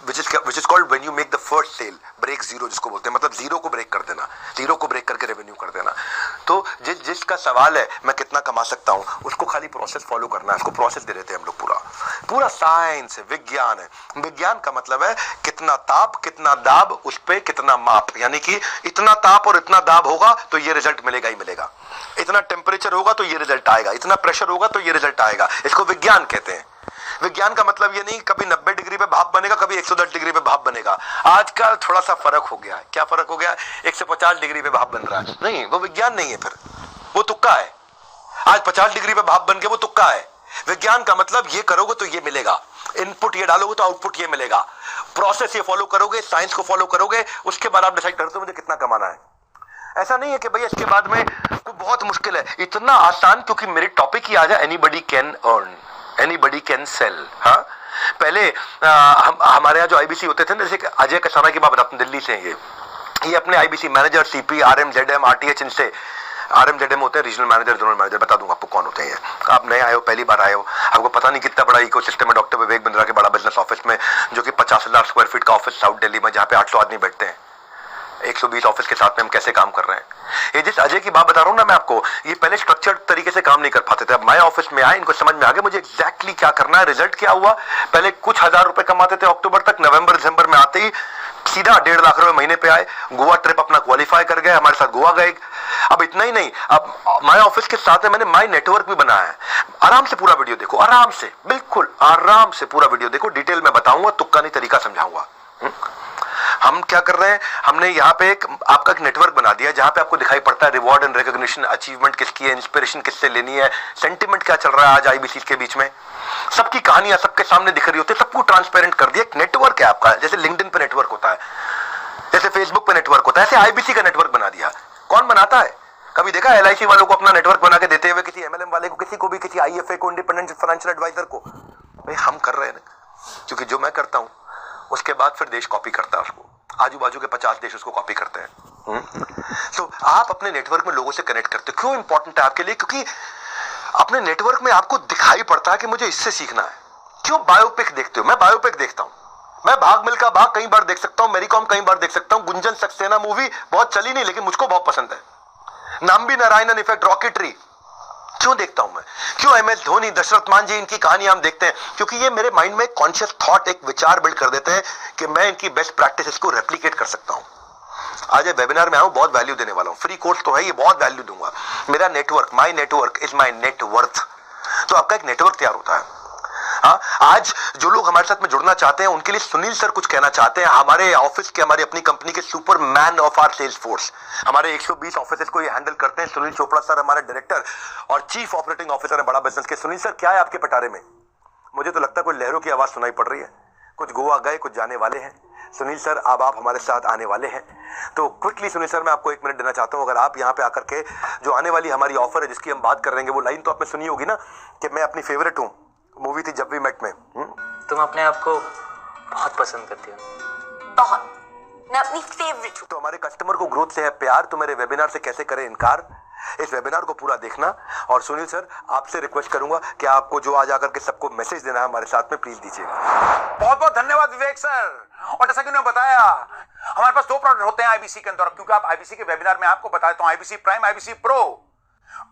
which is called when you make the first sale, break zero जिसको बोलते हैं, मतलब जीरो को ब्रेक कर देना, जीरो को ब्रेक करके रेवेन्यू कर देना। तो जिसका सवाल है मैं कितना कमा सकता हूं, उसको खाली प्रोसेस फॉलो करना है। उसको प्रोसेस दे देते हैं हम लोग। पूरा साइंस है, विज्ञान है। विज्ञान का मतलब है कितना ताप, कितना दाब, उस पे कितना माप, यानी कि इतना ताप और इतना दाब होगा तो ये रिजल्ट मिलेगा ही मिलेगा, इतना टेम्परेचर होगा तो ये रिजल्ट आएगा, इतना प्रेशर होगा तो ये रिजल्ट आएगा। इसको विज्ञान कहते हैं। विज्ञान का मतलब ये नहीं कभी 90 डिग्री पे भाप बनेगा, कभी 110 डिग्री पे भाप बनेगा। आजकल थोड़ा सा फर्क हो गया है। क्या फर्क हो गया है? 150 डिग्री पे भाप बन रहा है। नहीं, वो विज्ञान नहीं है, फिर वो तुक्का है। आज 50 डिग्री पे भाप बन के वो तुक्का है। विज्ञान का मतलब ये करोगे तो ये मिलेगा, इनपुट ये डालोगे तो आउटपुट ये मिलेगा, प्रोसेस ये फॉलो करोगे, साइंस को फॉलो करोगे, उसके बाद आप डिसाइड करते हो मुझे कितना कमाना है। ऐसा नहीं है कि भैया इसके बाद में कोई बहुत मुश्किल है, इतना आसान, क्योंकि मेरे टॉपिक ही आ जाए anybody can earn, anybody can sell. हाँ, पहले हमारे यहाँ जो आईबीसी होते थे ना, जैसे अजय कसाना की बात बताते हैं, दिल्ली से ये अपने IBC manager, CP, RM, ZM, RTH, इनसे आरएम जेडएम होते हैं रीजनल मैनेजर, जोनल मैनेजर, बता दूंगा आपको कौन होते हैं। आप नए आए हो, पहली बार आए हो, आपको पता नहीं कितना बड़ा इकोसिस्टम है डॉक्टर विवेक बिंद्रा के बड़ा बिजनेस ऑफिस में, जो कि 50,000 स्क्वायर फीट का ऑफिस साउथ दिल्ली में, जहाँ पे 800 आदमी बैठते हैं। 120 ऑफिस के साथ में हम कैसे काम कर रहे हैं। ये जिस अजय की बात बता रहा हूँ ना मैं आपको, ये पहले स्ट्रक्चर्ड तरीके से काम नहीं कर पाते थे। अब मैं ऑफिस में आए, इनको समझ में आ गया मुझे एग्जैक्टली क्या करना है। रिजल्ट क्या हुआ, पहले कुछ हजार रुपए कमाते थे अक्टूबर तक, नवंबर दिसंबर में आते ही सीधा 1.5 लाख रुपए महीने पे आए। गोवा ट्रिप अपना क्वालिफाई कर गए, हमारे साथ गोवा गए। अब इतना ही नहीं, अब माय ऑफिस के साथ में मैंने माय नेटवर्क भी बनाया है। आराम से पूरा वीडियो देखो, आराम से, बिल्कुल आराम से पूरा वीडियो देखो, डिटेल में बताऊंगा, तुक्का नहीं तरीका समझाऊंगा। हम क्या कर रहे हैं, हमने यहाँ पे आपका एक नेटवर्क बना दिया, जहां पे आपको दिखाई पड़ता है रिवॉर्ड एंड रिकॉग्निशन, अचीवमेंट किसकी है, इंस्पिरेशन किससे लेनी है, सेंटिमेंट क्या चल रहा है आज आईबीसी के बीच में, सबकी कहानियां सबके सामने दिख रही होती है, सबको ट्रांसपेरेंट कर दिया। एक नेटवर्क है आपका, जैसे लिंक्डइन पे नेटवर्क होता है, जैसे फेसबुक पे नेटवर्क होता है, ऐसे आईबीसी का नेटवर्क बना दिया। कौन बनाता है, कभी देखा एलआईसी वालों को अपना नेटवर्क बना के देते हुए, किसी एमएलएम वाले को, किसी को भी, किसी आईएफए को, इंडिपेंडेंट फाइनेंशियल एडवाइजर को? भाई हम कर रहे हैं ना, क्योंकि जो मैं करता हूं उसके बाद फिर देश कॉपी करता है उसको, आजू बाजू के 50 देश उसको कॉपी करते हैं। तो आप अपने नेटवर्क में लोगों से कनेक्ट करते हो, क्यों इंपॉर्टेंट है आपके लिए? क्योंकि अपने नेटवर्क में आपको दिखाई पड़ता है कि मुझे इससे सीखना है। क्यों बायोपिक देखते हो? मैं बायोपिक देखता हूं, मैं भाग मिल्खा भाग कई बार देख सकता हूं, मेरी कॉम कई बार देख सकता हूं, गुंजन सक्सेना मूवी बहुत चली नहीं लेकिन मुझको बहुत पसंद है, नाम्बी नारायणन इफेक्ट, रॉकेटरी क्यों देखता हूं मैं? क्यों एमएस धोनी, दशरथ मान जी, इनकी कहानी हम देखते हैं? क्योंकि ये मेरे माइंड में कॉन्शियस थॉट, एक विचार बिल्ड कर देते हैं कि मैं इनकी बेस्ट प्रैक्टिसेस को रेप्लिकेट कर सकता हूं। आज वेबिनार में आऊं, बहुत वैल्यू देने वाला हूं, फ्री कोर्स तो है, ये बहुत वैल्यू दूंगा। मेरा network, my network is my net worth. तो आपका एक नेटवर्क तैयार होता है। हाँ, आज जो लोग हमारे साथ में जुड़ना चाहते हैं उनके लिए सुनील सर कुछ कहना चाहते हैं। हमारे ऑफिस के, हमारी अपनी कंपनी के super man of our sales force, हमारे 120 ऑफिस को ये हैंडल करते हैं। सुनील चोपड़ा सर हमारे डायरेक्टर और चीफ ऑपरेटिंग ऑफिसर है बड़ा बिजनेस के। सुनील सर क्या है आपके पटारे में? मुझे तो लगता है कोई लहरों की आवाज सुनाई पड़ रही है, कुछ गोवा गए, कुछ जाने वाले हैं। सुनील सर अब आप हमारे साथ आने वाले हैं, तो क्विकली सुनील सर मैं आपको 1 मिनट देना चाहता हूं। अगर आप यहाँ पे आकर के जो आने वाली हमारी ऑफर है जिसकी हम बात कर रहे हैं, वो लाइन तो आपने सुनी होगी ना कि मैं अपनी फेवरेट हूँ, मूवी थी जब वी मेट में। तुम अपने आप को बहुत पसंद करती हो। बहुत, मैं अपनी फेवरेट हूँ। तो हमारे कस्टमर को ग्रोथ से है प्यार, तो मेरे वेबिनार से कैसे करें इनकार? इस वेबिनार को पूरा देखना। और सुनील सर आपसे रिक्वेस्ट करूंगा कि आपको जो आज आकर के सबको मैसेज देना है हमारे साथ में, प्लीज दीजिए। बहुत बहुत धन्यवाद विवेक सर। और जैसा कि उन्होंने बताया, हमारे पास 2 प्रोडक्ट होते हैं आईबीसी के अंदर, क्योंकि आप आईबीसी के वेबिनार में आपको बता देता हूं, IBC prime, IBC pro.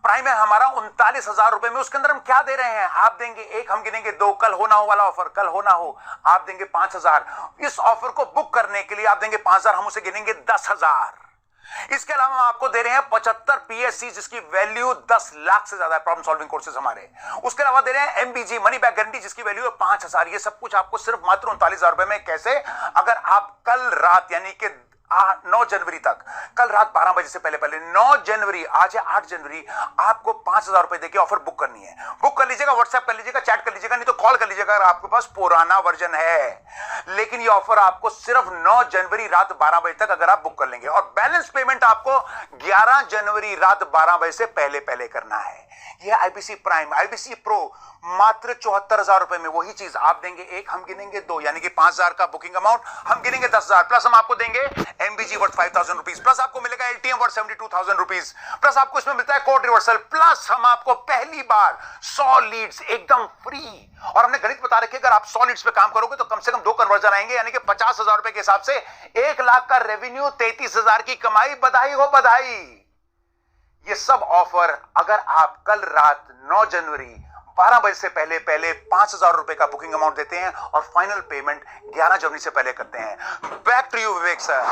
Prime है हमारा 39,000 रुपए में। उसके अंदर हम क्या दे रहे हैं? आप देंगे 1, हम गिनेंगे 2, कल हो ना हो वाला ऑफर, कल हो ना हो आप देंगे 5,000। इस ऑफर को बुक करने के लिए आप देंगे 5,000, हम उसे गिनेंगे 10,000। इसके अलावा हम आपको दे रहे हैं 75 पीएससी जिसकी वैल्यू 10 लाख से ज्यादा है, प्रॉब्लम सॉल्विंग कोर्सेज हमारे। उसके अलावा दे रहे हैं एमबीजी, मनी बैक गारंटी, जिसकी वैल्यू है 5,000। ये सब कुछ आपको सिर्फ मात्र 39,000 रुपए में। कैसे? अगर आप कल रात यानी कि 9 जनवरी तक, कल रात 12 बजे से पहले 9 जनवरी, आज है 8 जनवरी, आपको 5,000 रुपए देके ऑफर बुक करनी है। बुक कर लीजिएगा, व्हाट्सएप कर लीजिएगा, चैट कर लीजिएगा, नहीं तो कॉल कर लीजिएगा अगर आपके पास पुराना वर्जन है। लेकिन ये ऑफर आपको सिर्फ 9 जनवरी रात 12 बजे तक अगर आप बुक कर लेंगे, और बैलेंस पेमेंट आपको 11 जनवरी रात 12 बजे से पहले करना है। यह आईबीसी प्राइम, आईबीसी प्रो मात्र 74,000 रुपए में। वही चीज आप देंगे 1, हम गिनेंगे 2, यानी कि 5,000 का बुकिंग अमाउंट, हम गिनेंगे 10,000, प्लस हम आपको देंगे एमबीजी वर्थ 5,000 रुपीज, प्लस आपको मिलेगा एलटीएम वर्थ 72,000 रुपीज, प्लस आपको इसमें मिलता है कोड रिवर्सल, प्लस हम आपको पहली बार 100 लीड्स एकदम फ्री। और हमने गणित बता रखी है, अगर आप 100 लीड्स पे काम करोगे तो कम से कम 2 कन्वर्जन आएंगे, यानी कि 50,000 रुपए के हिसाब से 1 लाख का रेवेन्यू, 33,000 की कमाई। बधाई हो बधाई। ये सब ऑफर अगर आप कल रात 9 जनवरी 12 बजे से पहले 5,000 रुपए का बुकिंग अमाउंट देते हैं और फाइनल पेमेंट 11 जनवरी से पहले करते हैं। Back to you Vivek sir.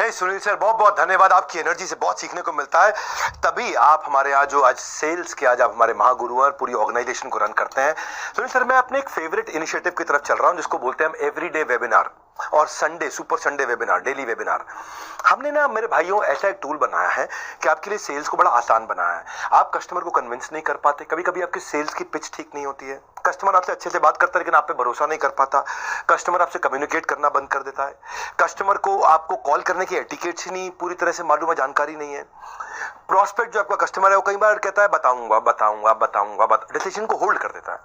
Hey Sunil sir, बहुत बहुत धन्यवाद। आपकी एनर्जी से बहुत सीखने को मिलता है, तभी आप हमारे यहाँ जो आज सेल्स के आज आप हमारे महागुरु और पूरी ऑर्गेनाइजेशन को रन करते हैं। सुनील सर, मैं अपने एक फेवरेट इनिशिएटिव की तरफ चल रहा हूँ जिसको बोलते हैं हम एवरीडे वेबिनार। और Sunday, super Sunday webinar, daily webinar. हमने ना मेरे भाइयों ऐसा एक टूल बनाया है कि आपके लिए सेल्स को बड़ा आसान बनाया है। आप कस्टमर को कन्विंस नहीं कर पाते, कभी कभी आपकी सेल्स की पिच ठीक नहीं होती है, कस्टमर आपसे अच्छे से बात करता है लेकिन आप पे भरोसा नहीं कर पाता, कस्टमर आपसे कम्युनिकेट करना बंद कर देता है, कस्टमर को आपको कॉल करने की एटिकेट्स ही नहीं पूरी तरह से मालूम है, जानकारी नहीं है। प्रोस्पेक्ट जो आपका कस्टमर है वो कई बार कहता है बताऊंगा, डिसीजन को होल्ड कर देता है,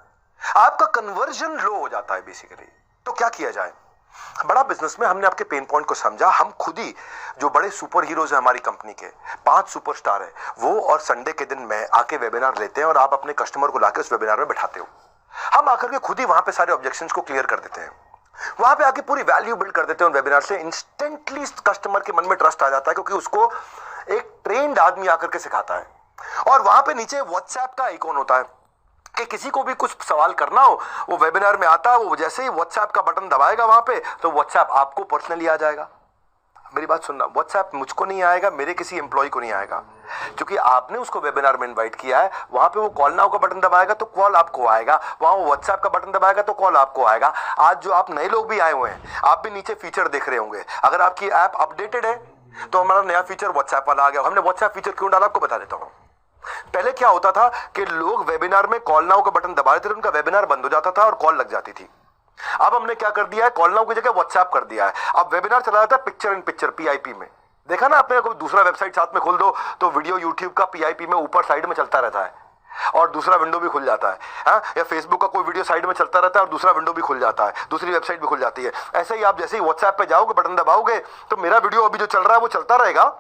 आपका कन्वर्जन लो हो जाता है बेसिकली। तो क्या किया जाए? बड़ा बिजनेस में हमने आपके पेन पॉइंट को समझा। हम खुद ही जो बड़े सुपर हीरोज हैं हमारी कंपनी के, 5 सुपरस्टार है वो, और संडे के दिन में आके वेबिनार लेते हैं और आप अपने कस्टमर को लाके उस वेबिनार में बैठाते हो। हम आकर के खुद ही वहां पे सारे ऑब्जेक्शंस को क्लियर कर देते हैं, वहां पे आके पूरी वैल्यू बिल्ड कर देते हैं उन वेबिनार से। इंस्टेंटली कस्टमर के मन में ट्रस्ट आ जाता है क्योंकि उसको एक ट्रेन्ड आदमी आकर के सिखाता है। और वहां पे नीचे व्हाट्सएप का आइकॉन होता है कि किसी को भी कुछ सवाल करना हो, वो वेबिनार में आता है, वो जैसे ही व्हाट्सएप का बटन दबाएगा वहां पे, तो व्हाट्सएप आपको पर्सनली आ जाएगा। मेरी बात सुनना, व्हाट्सएप मुझको नहीं आएगा, मेरे किसी एम्प्लॉय को नहीं आएगा, क्योंकि आपने उसको वेबिनार में इनवाइट किया है। वहां पे वो कॉल नाउ का बटन दबाएगा तो कॉल आपको आएगा, वहां वो व्हाट्सएप का बटन दबाएगा तो कॉल आपको आएगा। आज जो आप नए लोग भी आए हुए हैं, आप भी नीचे फीचर देख रहे होंगे, अगर आपकी ऐप अपडेटेड है तो हमारा नया फीचर व्हाट्सएप वाला आ गया। हमने व्हाट्सएप फीचर क्यों डाला आपको बता देता हूं। पहले क्या होता था कि लोग वेबिनार में कॉल नाउ का बटन दबा देते थे, उनका वेबिनार बंद हो जाता था और कॉल लग जाती थी। अब हमने क्या कर दिया है, कॉल नाउ की जगह व्हाट्सएप कर दिया है। अब वेबिनार चला जाता है पिक्चर इन पिक्चर, पीआईपी में। देखा ना आपने, कोई दूसरा वेबसाइट साथ में खोल दो तो वीडियो यूट्यूब का पीआईपी में ऊपर साइड में चलता रहता है और दूसरा विंडो भी खुल जाता है। हाँ, या फेसबुक का कोई वीडियो साइड में चलता रहता है और दूसरा विंडो भी खुल जाता है, दूसरी वेबसाइट भी खुल जाती है। ऐसे ही आप जैसे ही व्हाट्सएप पे जाओगे, बटन दबाओगे तो मेरा वीडियो अभी जो चल रहा है वो चलता रहेगा,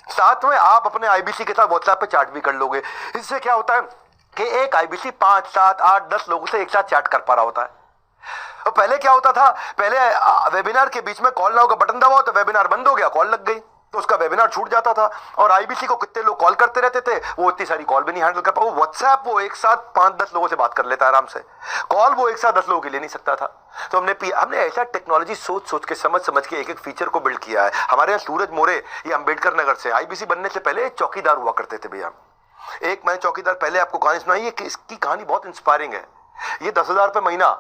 साथ में आप अपने आईबीसी के साथ व्हाट्सएप पे चैट भी कर लोगे। इससे क्या होता है कि एक आईबीसी 5, 7, 8, 10 लोगों से एक साथ चैट कर पा रहा होता है। तो पहले क्या होता था, पहले वेबिनार के बीच में कॉल नाउ का बटन दबाओ तो वेबिनार बंद हो गया, कॉल लग गई तो उसका वेबिनार छूट जाता था। और आईबीसी को कितने लोग कॉल करते रहते थे, वो इतनी सारी कॉल भी नहीं हैंडल कर पाओ। व्हाट्सएप वो एक साथ 5-10 लोगों से बात कर लेता है आराम से, कॉल वो एक साथ 10 लोगों के ले नहीं सकता था। तो हमने ऐसा टेक्नोलॉजी सोच के समझ के एक फीचर को बिल्ड किया है। हमारे यहाँ सूरज मोरे, ये अंबेडकर नगर से, आईबीसी बनने से पहले चौकीदार हुआ करते थे भैया। एक मैंने चौकीदार पहले आपको कहानी सुनाई है कि इसकी कहानी बहुत इंस्पायरिंग है। ये 10,000 रुपये महीना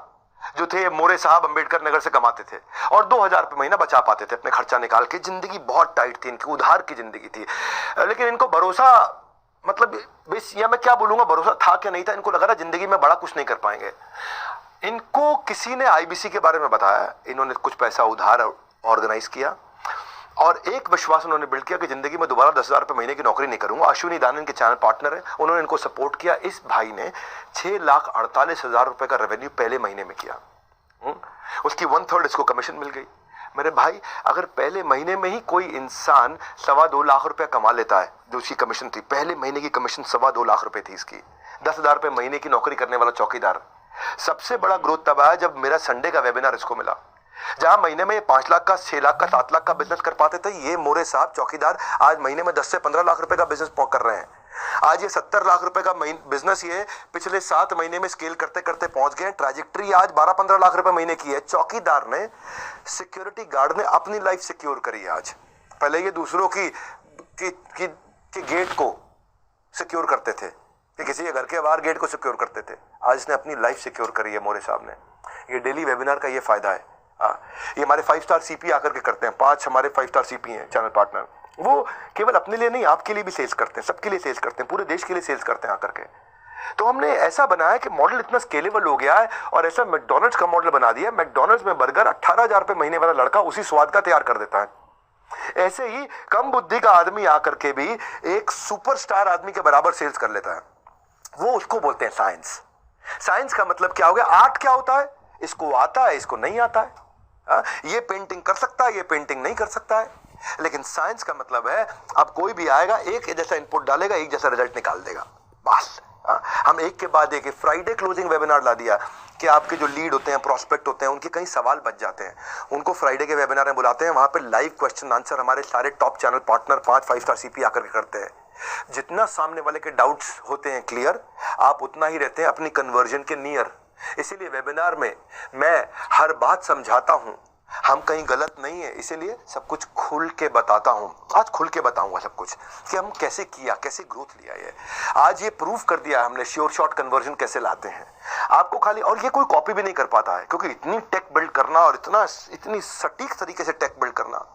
जो थे मोरे साहब अंबेडकर नगर से कमाते थे और 2,000 रुपये महीना बचा पाते थे अपने खर्चा निकाल के। जिंदगी बहुत टाइट थी इनकी, उधार की जिंदगी थी, लेकिन इनको भरोसा, मतलब या मैं क्या बोलूंगा, भरोसा था क्या नहीं था, इनको लगा था जिंदगी में बड़ा कुछ नहीं कर पाएंगे। इनको किसी ने आईबीसी के बारे में बताया, इन्होंने कुछ पैसा उधार ऑर्गेनाइज किया और एक विश्वास उन्होंने बिल्ड किया कि जिंदगी में दोबारा 10,000 रुपये महीने की नौकरी नहीं करूंगा। अश्विनी दान इनके चैनल पार्टनर है, उन्होंने इनको सपोर्ट किया। इस भाई ने 6,48,000 रुपये का रेवेन्यू पहले महीने में किया। उसकी 1/3 इसको कमीशन मिल गई। मेरे भाई, अगर पहले महीने में ही कोई इंसान 2.25 लाख रुपया कमा लेता है, जो उसकी कमीशन थी, पहले महीने की कमीशन 2.25 लाख रुपए थी इसकी, 10,000 रुपये महीने की नौकरी करने वाला चौकीदार। सबसे बड़ा ग्रोथ तब आया जब मेरा संडे का वेबिनार इसको मिला, जहां महीने में 5 लाख का, 6 लाख का, 7 लाख का बिजनेस कर पाते थे, ये मोरे साहब चौकीदार आज महीने में 10 से 15 लाख रुपए का बिजनेस कर रहे हैं। आज ये 70 लाख रुपए का बिजनेस ये पिछले 7 महीने में स्केल करते करते पहुंच गए। ट्रैजेक्टरी आज 12-15 लाख रुपए महीने की है। चौकीदार ने, सिक्योरिटी गार्ड ने अपनी लाइफ सिक्योर करी आज। पहले ये दूसरों की गेट को सिक्योर करते थे, कि किसी के घर के बाहर गेट को सिक्योर करते थे, आज इसने अपनी लाइफ सिक्योर करी है मोरे साहब ने। ये डेली वेबिनार का ये फायदा है। ये हमारे 5 स्टार सीपी आकर के करते हैं, 5 हमारे 5 स्टार सीपी हैं चैनल पार्टनर। वो केवल अपने लिए नहीं, आपके लिए भी सेल्स करते हैं, सबके लिए सेल्स करते हैं, पूरे देश के लिए सेल्स करते हैं आकर के। तो हमने ऐसा बनाया कि मॉडल इतना स्केलेबल हो गया है और ऐसा मैकडॉनल्ड्स का मॉडल बना दिया। मैकडॉनल्ड्स में बर्गर 18,000 रुपये महीने वाला लड़का उसी स्वाद का तैयार कर देता है। ऐसे ही कम बुद्धि का आदमी आकर के भी एक सुपरस्टार आदमी के बराबर सेल्स कर लेता है। वो उसको बोलते हैं साइंस। साइंस का मतलब क्या हो गया, आर्ट क्या होता है, इसको आता है, इसको नहीं आता है। ये पेंटिंग कर सकता है, ये पेंटिंग नहीं कर सकता है। लेकिन साइंस का मतलब है अब कोई भी आएगा, एक जैसा इनपुट डालेगा, एक जैसा रिजल्ट निकाल देगा, बस। हम एक के बाद एक फ्राइडे क्लोजिंग वेबिनार ला दिया कि आपके जो लीड होते हैं, प्रोस्पेक्ट होते हैं, उनके कई सवाल बच जाते हैं, उनको फ्राइडे के वेबिनार में बुलाते हैं। वहां पे लाइव क्वेश्चन आंसर हमारे सारे top channel partner 5 star CP आकर के करते हैं। जितना सामने वाले के डाउट्स होते हैं क्लियर, आप उतना ही रहते हैं अपनी कन्वर्जन के नियर। इसीलिए वेबिनार में मैं हर बात समझाता हूं, हम कहीं गलत नहीं है, इसीलिए सब कुछ खुल के बताता हूं। आज खुल के बताऊंगा सब कुछ कि हम कैसे किया, कैसे ग्रोथ लिया। ये आज ये प्रूव कर दिया हमने श्योर शॉट कन्वर्जन कैसे लाते हैं आपको खाली। और ये कोई कॉपी भी नहीं कर पाता है, क्योंकि इतनी टेक बिल्ड करना और इतनी सटीक तरीके से टेक बिल्ड करना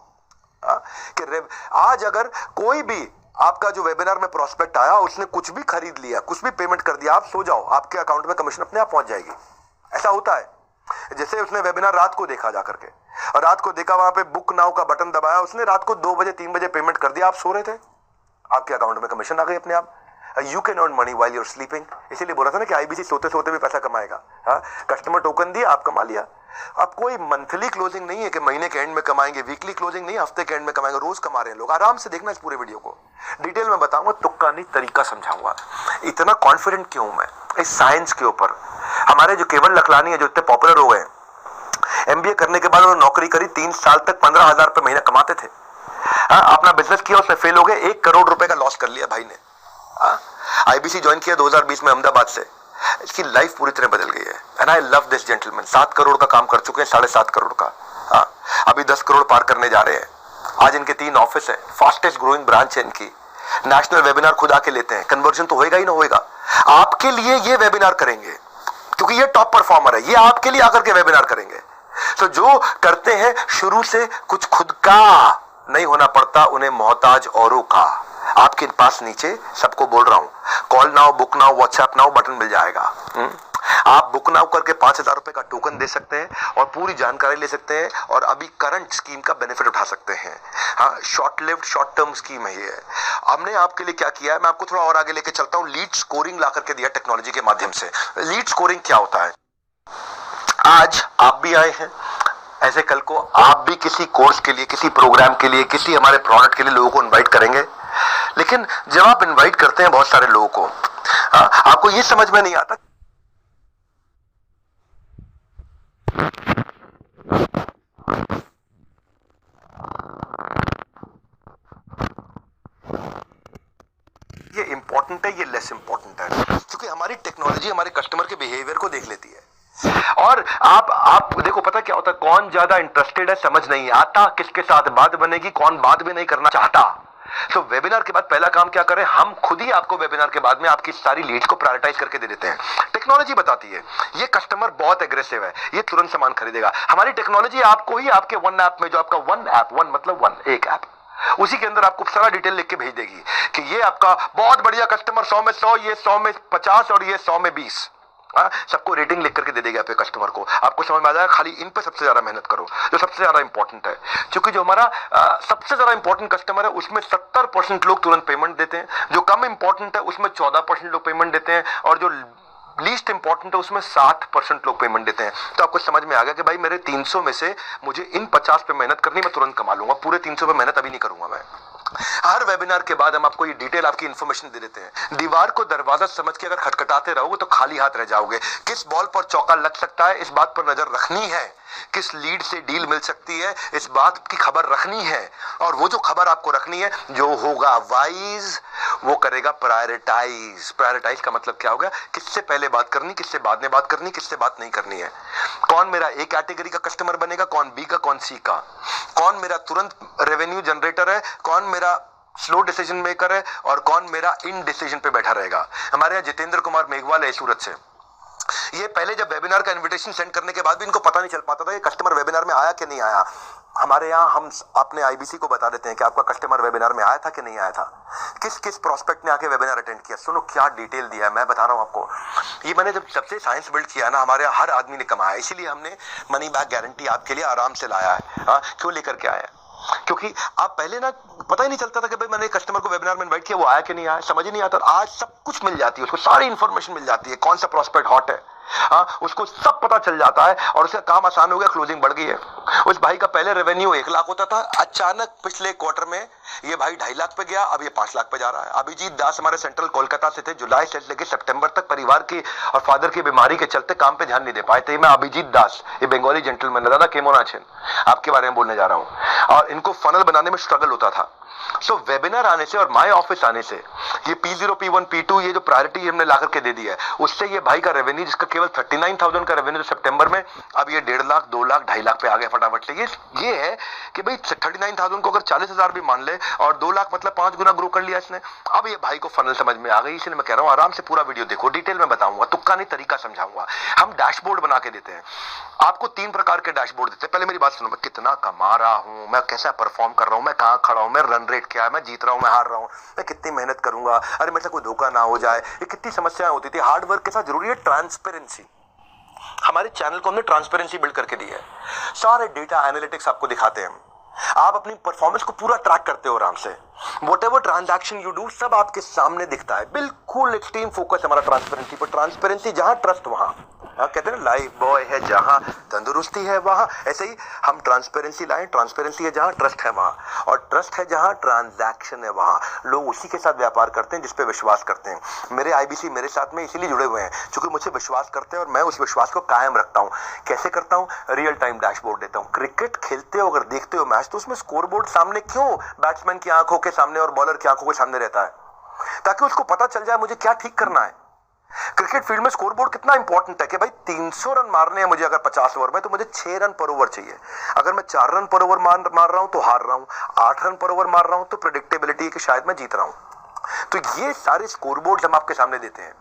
कि आज अगर कोई भी आपका जो वेबिनार में प्रोस्पेक्ट आया, उसने कुछ भी खरीद लिया, कुछ भी पेमेंट कर दिया, आप सो जाओ, आपके अकाउंट में कमीशन अपने आप पहुंच जाएगी। ऐसा होता है। जैसे उसने वेबिनार रात को देखा जा करके, और रात को देखा, वहां पे बुक नाउ का बटन दबाया, उसने रात को 2 बजे 3 बजे पेमेंट कर दिया, आप सो रहे थे, आपके अकाउंट में कमीशन आ गई अपने आप। You can earn money while you're sleeping. इसीलिए बोला था ना कि आईबीसी सोते सोते भी पैसा कमाएगा। हाँ, कस्टमर टोकन दिया, आप कमा लिया। अब कोई मंथली क्लोजिंग नहीं है कि महीने के एंड में कमाएंगे, वीकली क्लोजिंग नहीं, हफ्ते के एंड में कमाएंगे, रोज कमा रहे हैं लोग। आराम से देखना इस पूरे वीडियो को, डिटेल में बताऊंगा, तुक्का नहीं तरीका समझाऊंगा। इतना कॉन्फिडेंट क्यों मैं इस साइंस के ऊपर। हमारे जो केवल लखलानी है, जो इतने पॉपुलर हो गए, एमबीए करने के बाद उन्होंने नौकरी करी, 3 साल तक 15,000 रुपए महीना कमाते थे। अपना बिजनेस किया, उसमें फेल हो गए, 1 करोड़ रुपए का लॉस कर लिया भाई ने। आईबीसी ज्वाइन किया 2020 में अहमदाबाद से, इसकी लाइफ पूरी तरह बदल गई है। And I love this gentleman. 7 crore का काम कर चुके हैं, 7.5 करोड़ का, अभी 10 करोड़ पार करने जा रहे हैं। आज इनके 3 ऑफिस है, फास्टेस्ट ग्रोइंग ब्रांच है इनकी। नेशनल वेबिनार खुद आके लेते हैं, कन्वर्जन तो होएगा ही ना होएगा। आपके लिए ये वेबिनार करेंगे, क्योंकि ये टॉप परफॉर्मर है, ये आपके लिए आकर के वेबिनार करेंगे। तो जो करते हैं शुरू से कुछ खुद का नहीं होना पड़ता, उन्हें मोहताज औरों का। आपके पास नीचे सबको बोल रहा हूं, call now, book now, WhatsApp now button मिल जाएगा। आप बुक नाउ करके 5,000 रुपए का टोकन दे सकते हैं और पूरी जानकारी ले सकते हैं, और अभी करंट स्कीम का बेनिफिट उठा सकते हैं। हाँ, short lived short term scheme है ये। हमने आपके लिए क्या किया है, मैं आपको थोड़ा और आगे लेके चलता हूं। लीड स्कोरिंग ला करके दिया टेक्नोलॉजी के माध्यम से। लीड स्कोरिंग क्या होता है? आज आप भी आए हैं, ऐसे कल को आप भी किसी कोर्स के लिए, किसी प्रोग्राम के लिए, किसी हमारे प्रोडक्ट के लिए लोगों को इनवाइट करेंगे। लेकिन जब आप इनवाइट करते हैं बहुत सारे लोगों को, आपको ये समझ में नहीं आता ये इंपॉर्टेंट है, ये लेस इंपॉर्टेंट है, क्योंकि हमारी टेक्नोलॉजी हमारे कस्टमर के बिहेवियर को देख लेती है। और आप देखो, पता क्या होता है, कौन ज्यादा इंटरेस्टेड है समझ नहीं आता, किसके साथ बात बनेगी, कौन बात भी नहीं करना चाहता। तो वेबिनार के बाद पहला काम क्या करें, हम खुद ही आपको वेबिनार के बाद में आपकी सारी लीड्स को प्रायोरिटाइज करके दे देते हैं। टेक्नोलॉजी बताती है ये कस्टमर बहुत एग्रेसिव है, ये तुरंत सामान खरीदेगा। हमारी टेक्नोलॉजी आपको ही आपके वन ऐप में, जो आपका वन ऐप, वन मतलब वन, एक ऐप, उसी के अंदर आपको सारा डिटेल लिख के भेज देगी कि ये आपका बहुत बढ़िया कस्टमर, 100 में 100, ये 100 में 50 और ये 100 में 20। सबको रेटिंग लिख करके दे देगा आपके कस्टमर को। आपको समझ में आ जाएगा, खाली इन पे सबसे ज्यादा मेहनत करो, जो सबसे ज्यादा इंपॉर्टेंट है। क्योंकि जो हमारा सबसे ज्यादा इंपॉर्टेंट कस्टमर है, उसमें 70% लोग तुरंत पेमेंट देते हैं, जो कम इंपॉर्टेंट है उसमें 14% लोग पेमेंट देते हैं, और जो लीस्ट इंपॉर्टेंट है उसमें 7% लोग पेमेंट देते हैं। तो आपको समझ में आ गया कि भाई मेरे 300 में से मुझे इन 50 पे मेहनत करनी, मैं तुरंत कमा लूंगा, पूरे 300 पे मेहनत अभी नहीं करूंगा मैं। हर वेबिनार के बाद हम आपको ये डिटेल, आपकी इंफॉर्मेशन दे देते हैं। दीवार को दरवाजा समझ के अगर खटखटाते रहोगे तो खाली हाथ रह जाओगे। किस बॉल पर चौका लग सकता है, इस बात पर नजर रखनी है। किस लीड से डील मिल सकती है, इस बात की खबर रखनी है। और वो जो खबर आपको रखनी है, जो होगा वाइज, वो करेगा प्रायोरिटाइज। प्रायोरिटाइज का मतलब क्या होगा, किससे पहले बात करनी, किससे बाद में बात करनी, किससे बात नहीं करनी है। कौन मेरा ए कैटेगरी का कस्टमर बनेगा, कौन बी का, कौन सी का, कौन मेरा तुरंत रेवेन्यू जनरेटर है, कौन मेरा स्लो डिसीजन मेकर है, और कौन मेरा इन डिसीजन पे बैठा रहेगा। हमारे यहाँ जितेंद्र कुमार मेघवाल है सूरत से। ये पहले जब वेबिनार का इनविटेशन सेंड करने के बाद भी इनको पता नहीं चल पाता था ये कस्टमर वेबिनार में आया कि नहीं आया। हमारे यहाँ हम अपने आईबीसी को बता देते हैं कि आपका कस्टमर वेबिनार में आया था कि नहीं आया था, किस किस प्रोस्पेक्ट ने आके वेबिनार अटेंड किया। सुनो क्या डिटेल दिया है, मैं बता रहा हूँ आपको। ये मैंने जब सबसे साइंस बिल्ड किया ना, हमारे हर आदमी ने कमाया, इसीलिए हमने मनी बैक गारंटी आपके लिए आराम से लाया है। क्यों लेकर के आया? क्योंकि आप पहले ना पता ही नहीं चलता था कि भाई मैंने कस्टमर को वेबिनार में इनवाइट किया, वो आया कि नहीं आया, समझ ही नहीं आता। आज सब कुछ मिल जाती है उसको, सारी इंफॉर्मेशन मिल जाती है, कौन सा प्रोस्पेक्ट हॉट है, उसको सब पता चल जाता है, और उसका काम आसान हो गया, क्लोजिंग बढ़ गई है। उस भाई का पहले रेवेन्यू 1 लाख होता था, अचानक पिछले क्वार्टर में ये भाई 2.5 लाख पे गया, अब ये 5 लाख पे जा रहा है। अभिजीत दास हमारे सेंट्रल कोलकाता से थे, जुलाई से लेकर सितंबर तक परिवार की और फादर की बीमारी के चलते काम पे ध्यान नहीं दे पाए थे। मैं अभिजीत दास, ये बंगाली जेंटलमैन, दादा केमोनाचन, आपके बारे में बोलने जा रहा हूँ। और इनको फनल बनाने में स्ट्रगल होता था, सो वेबिनार आने से और माय ऑफिस आने से ये P0 P1 P2 ये जो प्रायोरिटी हमने ला करके दे दी है, उससे ये भाई का रेवेन्यू जिसका केवल 39,000 का रेवेन्यू सितंबर में, अब ये 1.5 लाख 2 लाख 2.5 लाख पे आ गया फटाफट से। ये है कि भाई 39,000 को अगर 40,000 भी मान ले और 2 लाख मतलब 5 गुना ग्रो कर लिया इसने। अब ये भाई को फनल समझ में आ गई, इसलिए मैं कह रहा हूँ आराम से पूरा वीडियो देखो, डिटेल में बताऊंगा, तुक्का नहीं तरीका समझाऊंगा। हम डैशबोर्ड बना के देते हैं आपको, 3 प्रकार के डैशबोर्ड देते हैं। पहले मेरी बात सुनो, मैं कितना कमा रहा हूं, मैं कैसा परफॉर्म कर रहा हूं, मैं कहां खड़ा हूं, मैं रन रेट क्या है, मैं जीत रहा हूं, मैं हार रहा हूं, मैं कितनी मेहनत करूंगा, अरे मेरे से कोई धोखा ना हो जाए, ये कितनी समस्याएं होती थी। हार्ड वर्क के साथ जरूरी है ट्रांसपेरेंसी। हमारे चैनल को हमने ट्रांसपेरेंसी बिल्ड करके दी है, सारे डेटा एनालिटिक्स आपको दिखाते हैं, आप अपनी परफॉर्मेंस को पूरा ट्रैक करते हो आराम से। व्हाटएवर ट्रांजैक्शन यू डू सब आपके सामने दिखता है, बिल्कुल एक्सट्रीम फोकस हमारा ट्रांसपेरेंसी पर। ट्रांसपेरेंसी जहां ट्रस्ट वहां, कहते हैं ना लाइफ बॉय है जहां तंदुरुस्ती है वहां, ऐसे ही हम ट्रांसपेरेंसी लाएं। ट्रांसपेरेंसी है जहां ट्रस्ट है वहां, और ट्रस्ट है जहां ट्रांजैक्शन है वहां। लोग उसी के साथ व्यापार करते हैं जिस पे विश्वास करते हैं। मेरे आईबीसी मेरे साथ में इसीलिए जुड़े हुए हैं क्योंकि मुझसे विश्वास करते हैं और मैं उस विश्वास को कायम रखता हूं। कैसे करता हूं? रियल टाइम डैशबोर्ड देता हूं। क्रिकेट खेलते हो अगर देखते हो मैच, तो उसमें स्कोरबोर्ड सामने क्यों बैट्समैन की आंखों के सामने और बॉलर की आंखों के सामने रहता है? ताकि उसको पता चल जाए मुझे क्या ठीक करना है। क्रिकेट फील्ड में स्कोरबोर्ड कितना इंपॉर्टेंट है कि भाई 300 रन मारने हैं मुझे अगर 50 ओवर में, तो मुझे 6 रन पर ओवर चाहिए। अगर मैं 4 रन पर ओवर मार रहा हूं तो हार रहा हूं, 8 रन पर ओवर मार रहा हूं तो प्रेडिक्टेबिलिटी है कि शायद मैं जीत रहा हूं। तो ये सारे स्कोरबोर्ड हम आपके सामने देते हैं।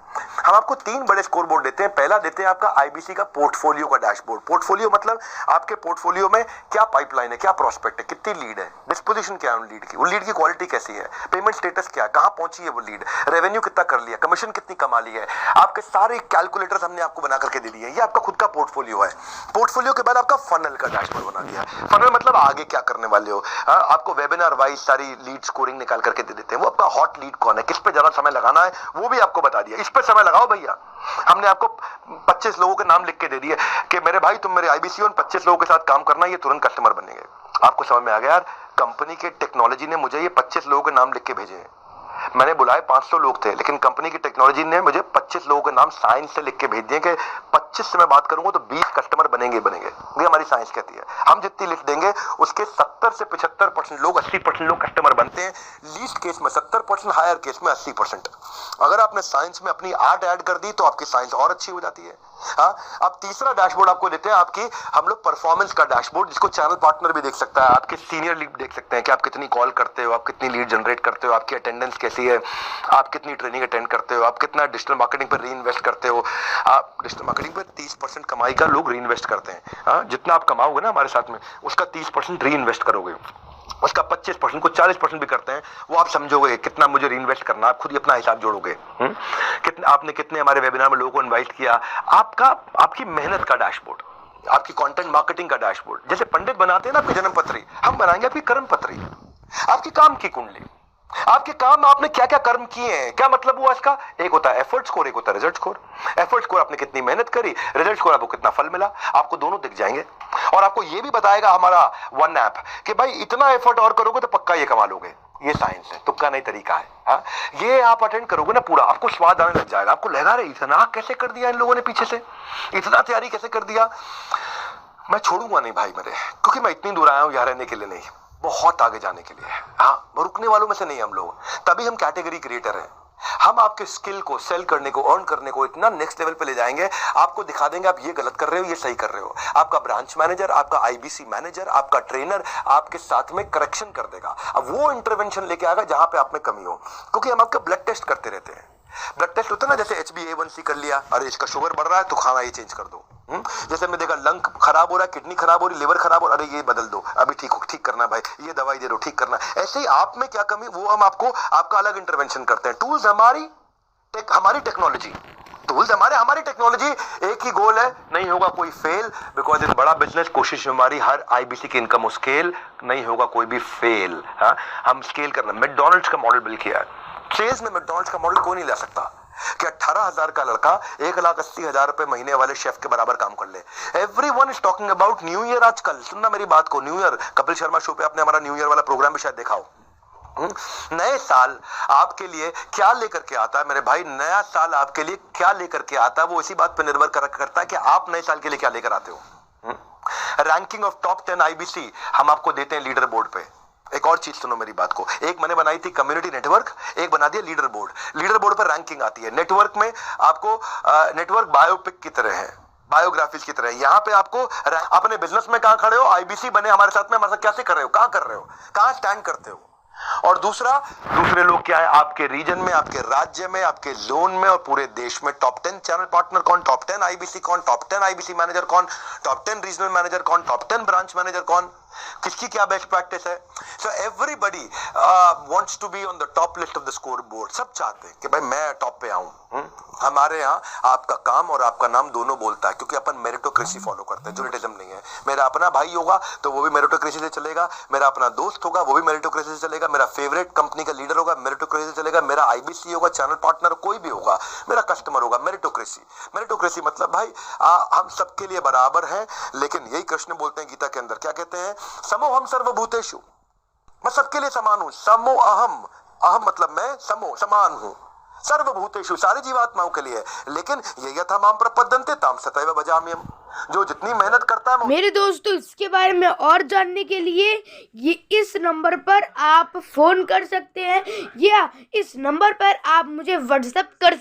हम आपको 3 बड़े स्कोरबोर्ड देते हैं। पहला देते हैं आपका आईबीसी का पोर्टफोलियो का डैशबोर्ड। पोर्टफोलियो मतलब आपके पोर्टफोलियो में क्या पाइपलाइन है, क्या प्रोस्पेक्ट है, कितनी लीड है, डिस्पोजिशन क्या है उन लीड की, उन लीड की क्वालिटी कैसी है, पेमेंट स्टेटस क्या है, कहां पहुंची है वो लीड, रेवेन्यू कितना कर लिया, कमीशन कितनी कमा ली है, आपके सारे कैलकुलेटर्स हमने आपको बना करके दे दिए। ये आपका खुद का पोर्टफोलियो है। पोर्टफोलियो के बाद आपका फनल का डैशबोर्ड बना दिया। फनल मतलब आगे क्या करने वाले हो। आपको वेबिनार वाइज सारी लीड स्कोरिंग निकाल करके दे देते हैं। वो आपका हॉट लीड कौन है, किस पे ज्यादा समय लगाना है, वो भी आपको बता दिया। इस पे समय लगाओ भैया। हमने आपको 25 लोगों के नाम लिख के दे दिए कि मेरे भाई तुम मेरे आईबीसी और 25 लोगों के साथ काम करना, ये तुरंत कस्टमर बनेंगे। आपको समझ में आ गया यार, कंपनी के टेक्नोलॉजी ने मुझे ये 25 लोगों के नाम लिख के भेजे। मैंने बुलाए 500 लोग थे, लेकिन कंपनी की टेक्नोलॉजी ने मुझे 25 लोगों के नाम साइंस से लिख के भेज दिए कि 25 से मैं बात करूंगा तो 20 कस्टमर बनेंगे। ये हमारी साइंस कहती है। हम जितनी लिस्ट देंगे उसके 70 से 75% लोग, 80% लोग कस्टमर बनते हैं। लीस्ट केस में 70%, हायर केस में 80%। अगर आपने साइंस में अपनी 8 ऐड कर दी तो आपकी साइंस और अच्छी हो जाती है। हाँ, अब तीसरा डैशबोर्ड आपको देते हैं आपकी हम लोग परफॉर्मेंस का डैशबोर्ड, जिसको चैनल पार्टनर भी देख सकता है। आपके सीनियर लीड देख सकते हैं कि आप कितनी कॉल करते हो, आप कितनी लीड जनरेट करते हो, आपकी अटेंडेंस कैसी है, आप कितनी ट्रेनिंग अटेंड करते हो, आप कितना डिजिटल मार्केटिंग पर री इन्वेस्ट करते हो। आप डिजिटल मार्केटिंग पर 30% कमाई का लोग री इन्वेस्ट करते हैं। हाँ, जितना आप कमाओगे ना हमारे साथ में, उसका 30% री इन्वेस्ट करोगे, उसका 25% को 40% भी करते हैं। वो आप समझोगे कितना मुझे री इन्वेस्ट करना, आप खुद ही अपना हिसाब जोड़ोगे। कितने आपने कितने हमारे वेबिनार में लोगों को इन्वाइट किया, आपकी मेहनत का डैशबोर्ड, आपकी कंटेंट मार्केटिंग का डैशबोर्ड। जैसे पंडित बनाते हैं ना आपकी जन्म पत्री, हम बनाएंगे आपकी कर्म पत्री, आपकी काम की कुंडली, आपके काम में आपने क्या क्या कर्म किए हैं। क्या मतलब हुआ इसका? एक होता है एफर्ट स्कोर, एक होता है रिजल्ट स्कोर। एफर्ट स्कोर आपने कितनी मेहनत करी, रिजल्ट स्कोर आपको कितना फल मिला, आपको दोनों दिख जाएंगे। और आपको ये भी बताएगा हमारा वन ऐप कि भाई इतना एफर्ट और करोगे तो पक्का ये कमा लोगे। ये साइंस है, तुक्का नहीं तरीका है। हाँ, ये आप अटेंड करोगे ना पूरा, आपको स्वाद आने लग जाएगा। आपको लगा रहे इतना कैसे कर दिया इन लोगों ने पीछे से, इतना तैयारी कैसे कर दिया। मैं छोड़ूंगा नहीं भाई मेरे, क्योंकि मैं इतनी दूर आया हूं यहाँ रहने के लिए नहीं, बहुत आगे जाने के लिए। हाँ, रुकने वालों में से नहीं हम लोग, तभी हम कैटेगरी क्रिएटर हैं। हम आपके स्किल को सेल करने को, अर्न करने को इतना नेक्स्ट लेवल पे ले जाएंगे, आपको दिखा देंगे आप ये गलत कर रहे हो, ये सही कर रहे हो। आपका ब्रांच मैनेजर, आपका आईबीसी मैनेजर, आपका ट्रेनर आपके साथ में करेक्शन कर देगा। अब वो इंटरवेंशन लेके आएगा जहां पे आप में कमी हो, क्योंकि हम आपका ब्लड टेस्ट करते रहते हैं। ब्लड टेस्ट होता है ना, जैसे HbA1c कर लिया, अरे इसका शुगर बढ़ रहा है तो खाना ये चेंज कर दो। जैसे मैं देखा लंग खराब हो रहा है, किडनी खराब हो रही, लिवर खराब हो रहा है, अरे ये बदल दो, अभी ठीक करना भाई, ये दवाई दे दो, ठीक करना। ऐसे ही आप में क्या कमी, वो हम आपका अलग इंटरवेंशन करते हैं। टूल्स हमारी टेक्नोलॉजी, टूल्स हमारी टेक्नोलॉजी, एक ही गोल है, नहीं होगा कोई फेल, बिकॉज एक बड़ा बिजनेस, कोशिश हमारी हर आईबीसी की इनकम स्केल, नहीं होगा कोई भी फेल। हाँ, हम स्केल करना, मैकडॉनल्ड्स का मॉडल बिल्ड किया है। सेल्स में मैकडॉनल्ड्स का मॉडल कोई नहीं ला सकता कि 18,000 का लड़का 1,80,000 रुपए महीने वाले शेफ के बराबर काम कर ले। Everyone is talking about new year. आजकल सुनना मेरी बात को, new year, Kapil Sharma show पे आपने हमारा न्यू ईयर वाला प्रोग्राम भी शायद देखा हो। नए साल आपके लिए क्या लेकर के आता है मेरे भाई, नया साल आपके लिए क्या लेकर के आता है, वो इसी बात पर निर्भर करता है कि आप नए साल के लिए क्या लेकर आते हो। रैंकिंग ऑफ टॉप 10 आईबीसी हम आपको देते हैं लीडर बोर्ड पे। एक और चीज सुनो मेरी बात को, एक मैंने बनाई थी कम्युनिटी नेटवर्क, एक बना दिया लीडर बोर्ड। लीडर बोर्ड पर रैंकिंग आती है, नेटवर्क में आपको नेटवर्क बायोपिक की तरह है, बायोग्राफीज की तरह। यहाँ पे आपको अपने बिजनेस में कहां खड़े हो, आईबीसी बने हमारे साथ में, हमारे साथ कैसे कर रहे हो, कहां कर रहे हो, कहां स्टैंड करते हो। और दूसरा, दूसरे लोग क्या है आपके रीजन में, आपके राज्य में, आपके जोन में और पूरे देश में टॉप 10 चैनल पार्टनर कौन, टॉप 10 आईबीसी कौन, टॉप 10 आईबीसी मैनेजर कौन, टॉप 10 रीजनल मैनेजर कौन, टॉप 10 ब्रांच मैनेजर कौन, किसकी क्या बेस्ट प्रैक्टिस है। So everybody wants to be on the top list of the score board. सब चाहते हैं कि भाई मैं टॉप पे आऊं। हमारे यहाँ आपका काम और आपका नाम दोनों बोलता है, क्योंकि अपन मेरिटोक्रेसी फॉलो करते हैं, जूनिटिज्म नहीं है। मेरा अपना भाई होगा तो वो भी मेरिटोक्रेसी से चलेगा, मेरा अपना दोस्त होगा वो भी मेरिटोक्रेसी से चलेगा, मेरा फेवरेट कंपनी का लीडर होगा मेरिटोक्रेसी से चलेगा, मेरा आईबीसी होगा, चैनल पार्टनर कोई भी होगा, मेरा कस्टमर होगा, मेरिटोक्रेसी। मेरिटोक्रेसी मतलब भाई हम सबके लिए बराबर हैं। लेकिन यही कृष्ण बोलते हैं गीता के अंदर, क्या कहते हैं, समोहम सर्वभूतेषु, मैं सबके लिए समान हूं। समो अहम, अहम मतलब मैं, समो समान हूं, सर्वभूतेषु सारी जीवात्माओं के लिए। लेकिन ये यथा माम प्रपद्यन्ते ताम सतैव भजाम्यहम्, जो जितनी मेहनत करता है। मेरे दोस्तों, इसके बारे में और जानने के लिए ये इस नंबर पर आप फोन कर सकते हैं या इस नंबर पर आप मुझे व्हाट्सएप कर सकते हैं।